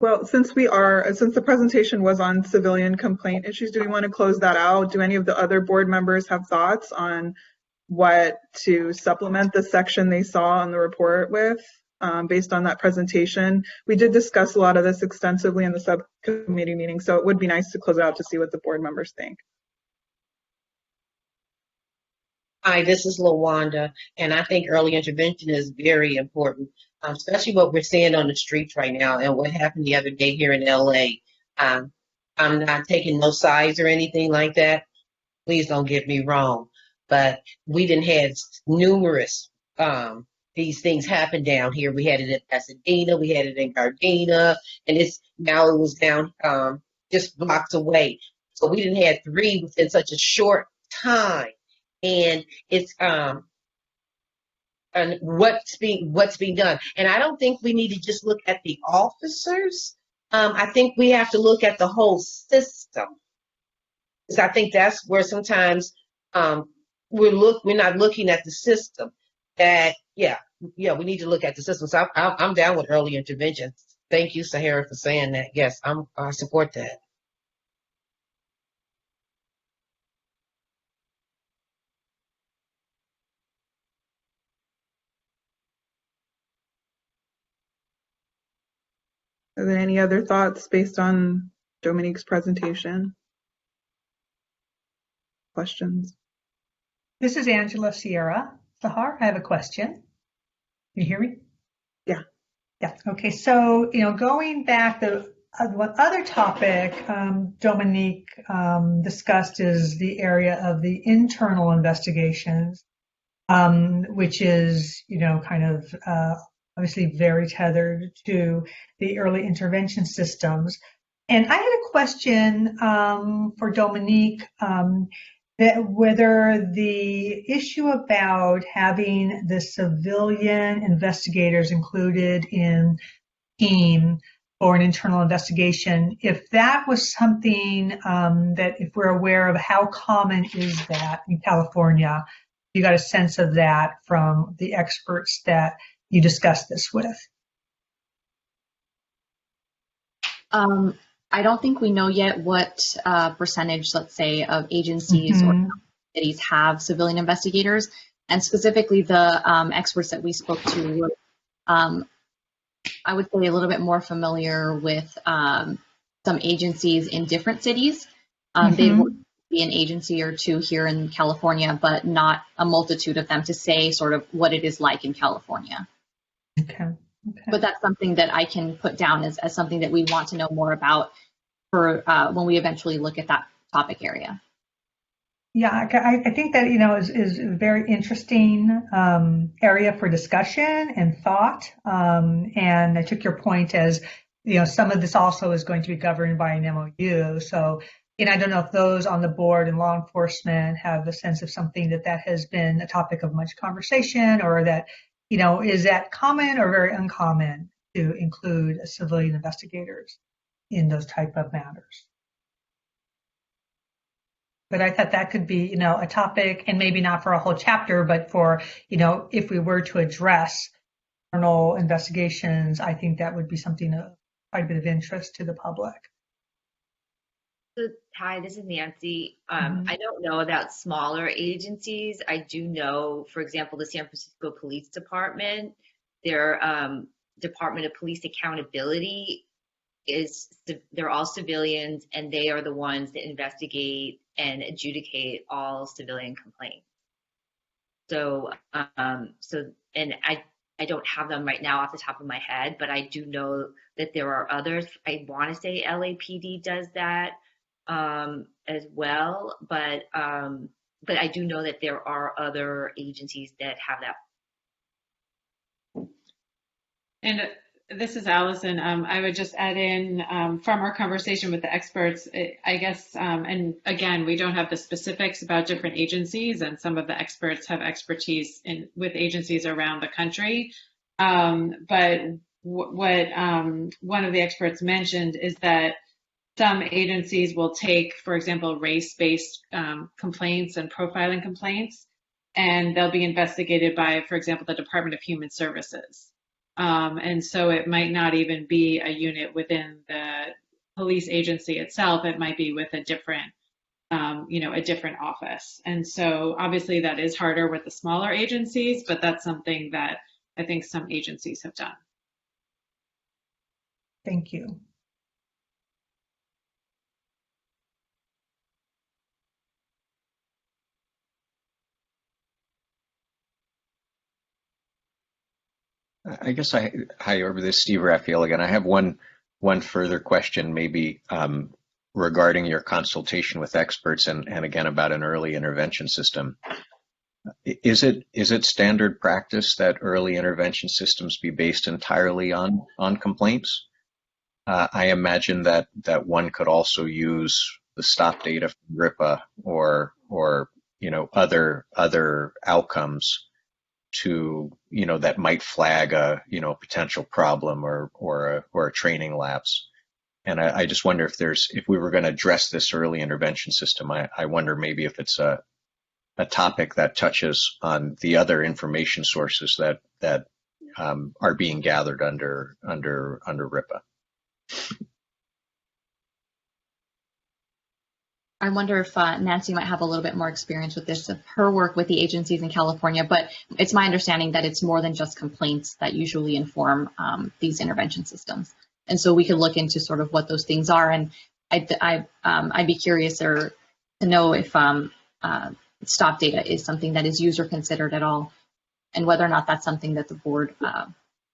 Well, since the presentation was on civilian complaint issues, do we want to close that out? Do any of the other board members have thoughts on what to supplement the section they saw in the report with based on that presentation? We did discuss a lot of this extensively in the subcommittee meeting, so it would be nice to close it out to see what the board members think. Hi, this is LaWanda, and I think early intervention is very important, especially what we're seeing on the streets right now and what happened the other day here in LA. I'm not taking no sides or anything like that. Please don't get me wrong, but we done had numerous these things happen down here. We had it in Pasadena, we had it in Gardena, and it was down just blocks away. So we done had 3 within such a short time. And it's and what's being done. And I don't think we need to just look at the officers. I think we have to look at the whole system, because I think that's where sometimes we're not looking at the system. That we need to look at the system. So I'm down with early intervention. Thank you, Sahara, for saying that. Yes, I support that. Are there any other thoughts based on Dominique's presentation? Questions? This is Angela Sierra. Sahar, I have a question. Can you hear me? Yeah. Yeah. Okay. So, going back, one other topic Dominique discussed is the area of the internal investigations, which is, kind of obviously very tethered to the early intervention systems. And I had a question for Dominique, that whether the issue about having the civilian investigators included in team or an internal investigation, if that was something that, if we're aware of, how common is that in California? You got a sense of that from the experts that you discussed this with? I don't think we know yet what percentage, let's say, of agencies or cities have civilian investigators. And specifically, the experts that we spoke to were, I would say, a little bit more familiar with some agencies in different cities. They would be an agency or two here in California, but not a multitude of them to say sort of what it is like in California. Okay. But that's something that I can put down as something that we want to know more about for when we eventually look at that topic area. Yeah, I think that, is a very interesting area for discussion and thought. And I took your point as, some of this also is going to be governed by an MOU. So, I don't know if those on the board and law enforcement have a sense of something that has been a topic of much conversation, or that, is that common or very uncommon to include civilian investigators in those type of matters. But I thought that could be, a topic, and maybe not for a whole chapter, but for, if we were to address internal investigations, I think that would be something of quite a bit of interest to the public. So, hi, this is Nancy. I don't know about smaller agencies. I do know, for example, the San Francisco Police Department, their Department of Police Accountability they're all civilians, and they are the ones that investigate and adjudicate all civilian complaints. So, and I don't have them right now off the top of my head, but I do know that there are others. I want to say LAPD does that as well, but I do know that there are other agencies that have that. And this is Allison. I would just add in from our conversation with the experts, I guess, and again, we don't have the specifics about different agencies, and some of the experts have expertise with agencies around the country. But what one of the experts mentioned is that some agencies will take, for example, race-based complaints and profiling complaints, and they'll be investigated by, for example, the Department of Human Services. And so it might not even be a unit within the police agency itself. It might be with a different, a different office. And so obviously that is harder with the smaller agencies, but that's something that I think some agencies have done. Thank you. I guess hi, over this Steve Raphael again. I have one further question, maybe regarding your consultation with experts, and again about an early intervention system. Is it standard practice that early intervention systems be based entirely on complaints? I imagine that one could also use the stop data from RIPA or other outcomes to, that might flag a, potential problem or a training lapse. And I just wonder if we were going to address this early intervention system, I wonder maybe if it's a topic that touches on the other information sources that are being gathered under RIPA. I wonder if Nancy might have a little bit more experience with this, of her work with the agencies in California, but it's my understanding that it's more than just complaints that usually inform these intervention systems. And so we could look into sort of what those things are. And I'd be curious to know if stop data is something that is user considered at all, and whether or not that's something that the board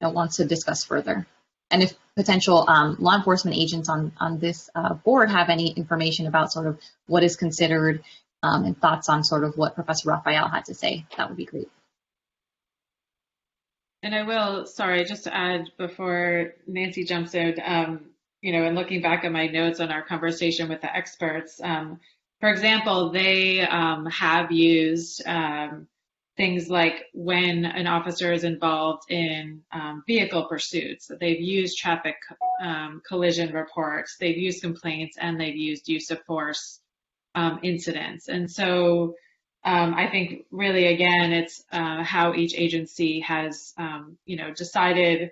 wants to discuss further. And if potential law enforcement agents on this board have any information about sort of what is considered and thoughts on sort of what Professor Raphael had to say, that would be great. And I will, just to add before Nancy jumps in, and looking back at my notes on our conversation with the experts, for example, they have used things like when an officer is involved in vehicle pursuits, they've used traffic collision reports, they've used complaints, and they've used use of force incidents. And so I think really, again, it's how each agency has, decided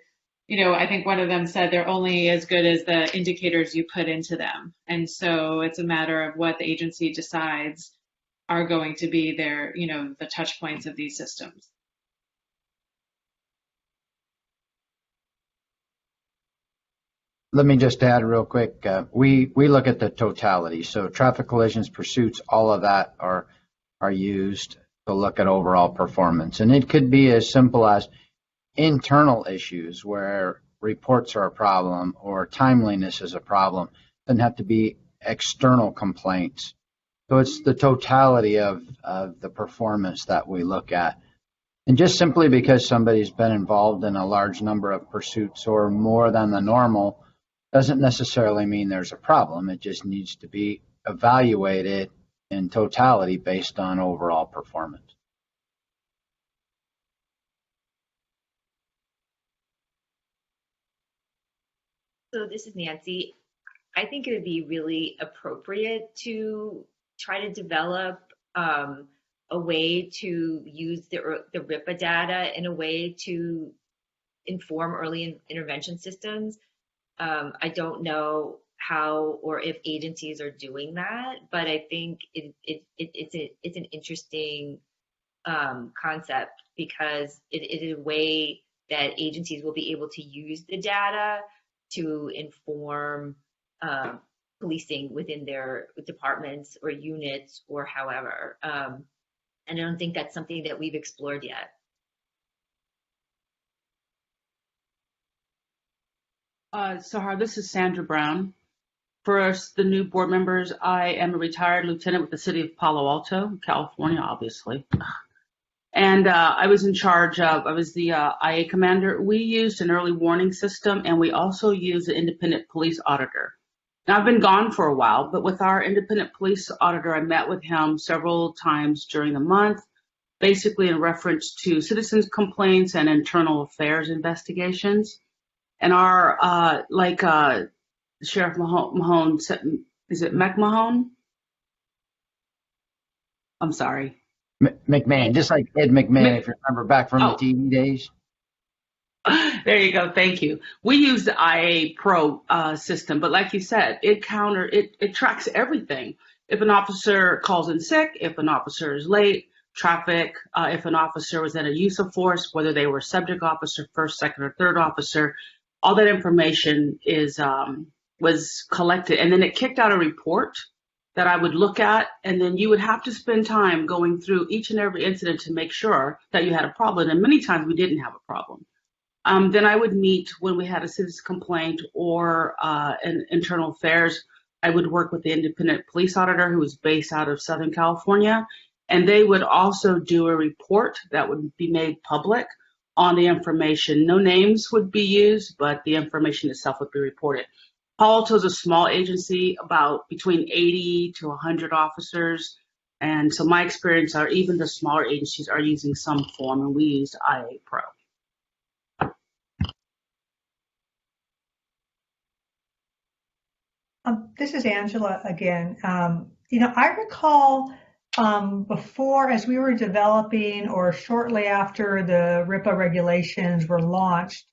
I think one of them said they're only as good as the indicators you put into them. And so it's a matter of what the agency decides are going to be their, the touch points of these systems. Let me just add real quick. We look at the totality. So traffic collisions, pursuits, all of that are used to look at overall performance. And it could be as simple as internal issues where reports are a problem or timeliness is a problem. It doesn't have to be external complaints. So it's the totality of the performance that we look at. And just simply because somebody's been involved in a large number of pursuits or more than the normal doesn't necessarily mean there's a problem. It just needs to be evaluated in totality based on overall performance. So this is Nancy. I think it would be really appropriate to try to develop a way to use the RIPA data in a way to inform early intervention systems. I don't know how or if agencies are doing that, but I think it's an interesting concept because it is a way that agencies will be able to use the data to inform policing within their departments or units or however. And I don't think that's something that we've explored yet. Sahar, this is Sandra Brown. For us, the new board members, I am a retired lieutenant with the city of Palo Alto, California, obviously. And I was in charge of, I was the IA commander. We used an early warning system, and we also used an independent police auditor. Now, I've been gone for a while, but with our independent police auditor, I met with him several times during the month, basically in reference to citizens' complaints and internal affairs investigations. And our, Sheriff Mahone, is it McMahon? I'm sorry. McMahon, just like Ed McMahon, if you remember back from the TV days. There you go. Thank you. We use the IA Pro system, but like you said, it tracks everything. If an officer calls in sick, if an officer is late, traffic, if an officer was at a use of force, whether they were subject officer, first, second, or third officer, all that information was collected, and then it kicked out a report that I would look at, and then you would have to spend time going through each and every incident to make sure that you had a problem, and many times we didn't have a problem. Then I would meet when we had a citizen complaint or an internal affairs. I would work with the independent police auditor who was based out of Southern California, and they would also do a report that would be made public on the information. No names would be used, but the information itself would be reported. Palo Alto is a small agency, about between 80 to 100 officers. And so my experience are even the smaller agencies are using some form, and we used IA Pro. This is Angela again. I recall before, as we were developing or shortly after the RIPA regulations were launched,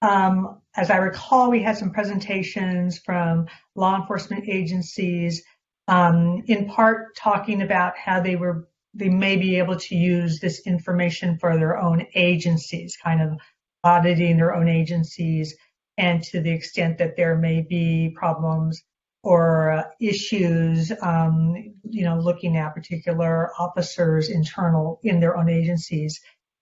as I recall, we had some presentations from law enforcement agencies, in part talking about how they may be able to use this information for their own agencies, kind of auditing their own agencies, and to the extent that there may be problems or issues, looking at particular officers internal in their own agencies.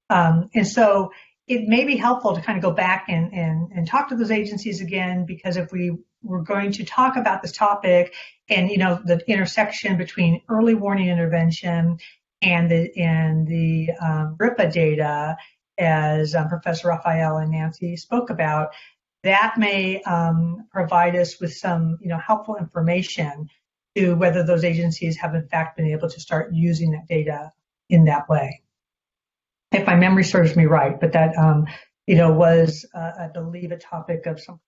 And so it may be helpful to kind of go back and talk to those agencies again, because if we were going to talk about this topic and, the intersection between early warning intervention and the RIPA data, as Professor Raphael and Nancy spoke about, that may provide us with some, helpful information to whether those agencies have in fact been able to start using that data in that way. If my memory serves me right, but that, was, I believe, a topic of some.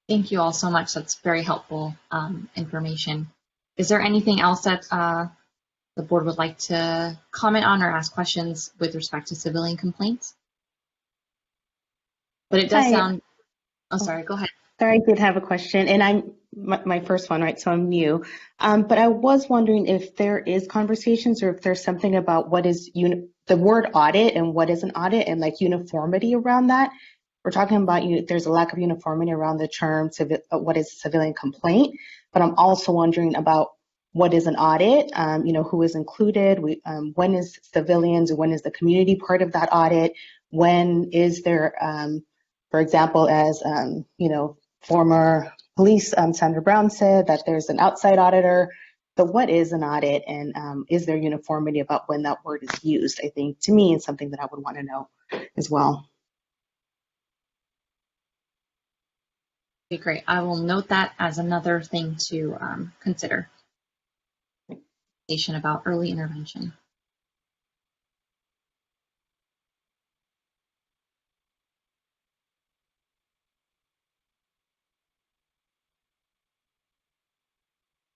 Thank you all so much. That's very helpful information. Is there anything else that the board would like to comment on or ask questions with respect to civilian complaints. But it does Hi. sound, oh, sorry, go ahead. Sorry, I did have a question, and I'm my first one, right? So I'm new. But I was wondering if there is conversations or if there's something about what is the word audit and what is an audit and like uniformity around that. We're talking about there's a lack of uniformity around the term what is a civilian complaint, but I'm also wondering about what is an audit, who is included, when is civilians, when is the community part of that audit, when is there, for example, as, former police, Sandra Brown said that there's an outside auditor, but what is an audit and is there uniformity about when that word is used? I think to me it's something that I would want to know as well. Okay, great. I will note that as another thing to consider. About early intervention.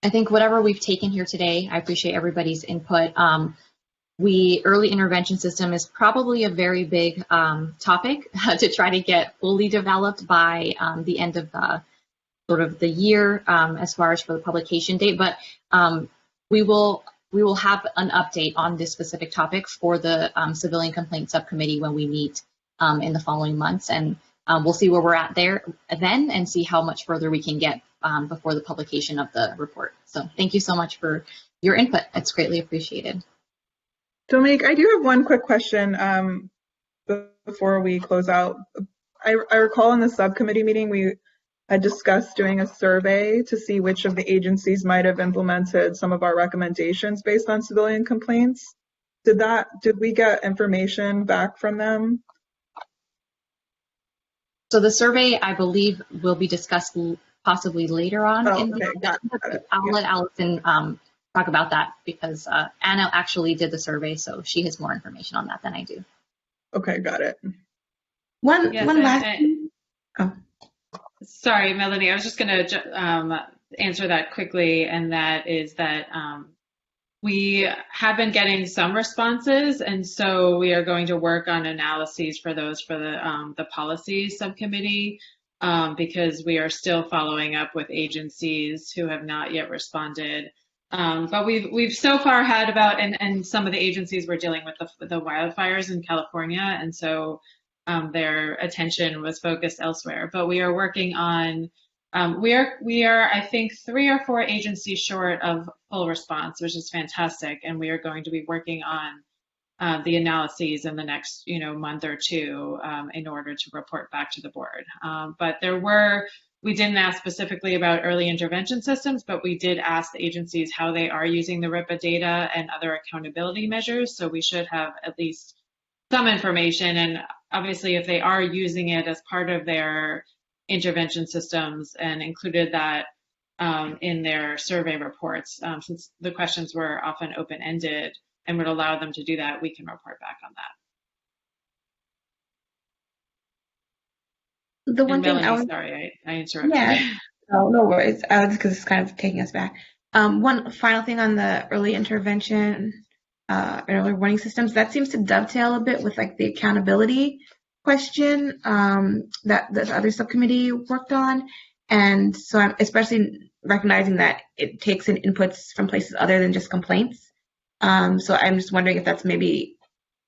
I think whatever we've taken here today, I appreciate everybody's input. Early intervention system is probably a very big topic to try to get fully developed by the end of the year as far as for the publication date. But we will have an update on this specific topic for the Civilian Complaint Subcommittee when we meet in the following months, and we'll see where we're at there then and see how much further we can get before the publication of the report. So thank you so much for your input. It's greatly appreciated. Dominique, I do have one quick question before we close out. I recall in the subcommittee meeting we had discussed doing a survey to see which of the agencies might have implemented some of our recommendations based on civilian complaints. Did we get information back from them? So the survey, I believe, will be discussed possibly later on. I'll let Allison talk about that because Anna actually did the survey, so she has more information on that than I do. Okay, got it. One last. Sorry, Melanie, I was just going to answer that quickly, and that is that we have been getting some responses, and so we are going to work on analyses for those for the policy subcommittee because we are still following up with agencies who have not yet responded. But we've so far had about, and some of the agencies were dealing with the wildfires in California, and so their attention was focused elsewhere. But we are working on, we are I think 3 or 4 agencies short of full response, which is fantastic, and we are going to be working on the analyses in the next month or two in order to report back to the board. But we didn't ask specifically about early intervention systems, but we did ask the agencies how they are using the RIPA data and other accountability measures. So we should have at least some information. And obviously, if they are using it as part of their intervention systems and included that in their survey reports, since the questions were often open-ended and would allow them to do that, we can report back on that. The one thing Melanie, sorry, I interrupted. Yeah, no worries. Because it's kind of taking us back. One final thing on the early intervention, early warning systems, that seems to dovetail a bit with like the accountability question that the other subcommittee worked on. And so I'm especially recognizing that it takes in inputs from places other than just complaints. So I'm just wondering if that's maybe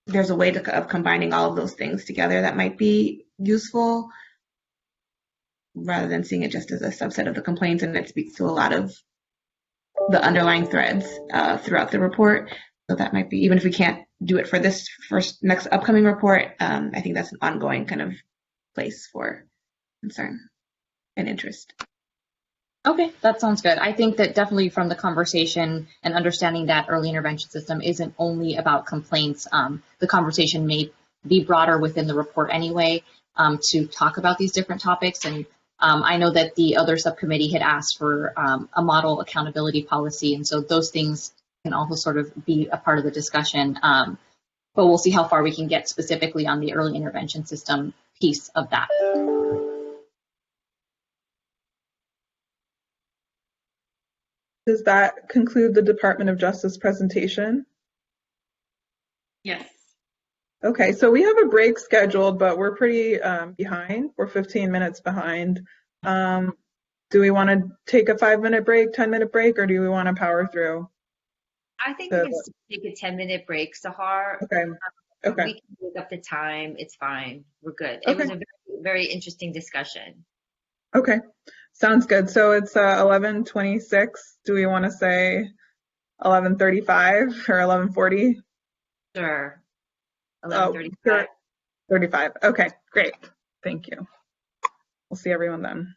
there's a way of combining all of those things together that might be useful, rather than seeing it just as a subset of the complaints, and it speaks to a lot of the underlying threads throughout the report. So that might be, even if we can't do it for this next upcoming report, I think that's an ongoing kind of place for concern and interest. Okay, that sounds good. I think that definitely from the conversation and understanding that early intervention system isn't only about complaints, the conversation may be broader within the report anyway to talk about these different topics. And I know that the other subcommittee had asked for a model accountability policy, and so those things can also sort of be a part of the discussion. But we'll see how far we can get specifically on the early intervention system piece of that. Does that conclude the Department of Justice presentation? Yes. Okay, so we have a break scheduled, but we're pretty behind. We're 15 minutes behind. Do we want to take a 5-minute break, 10-minute break, or do we want to power through? I think we can still take a 10-minute break, Sahar. Okay. Okay. We can make up the time. It's fine. We're good. It Okay. was a very, very interesting discussion. Okay, sounds good. So it's 11:26. Do we want to say 11:35 or 11:40? Sure. Oh, 11:35. 35. Okay, great. Thank you. We'll see everyone then.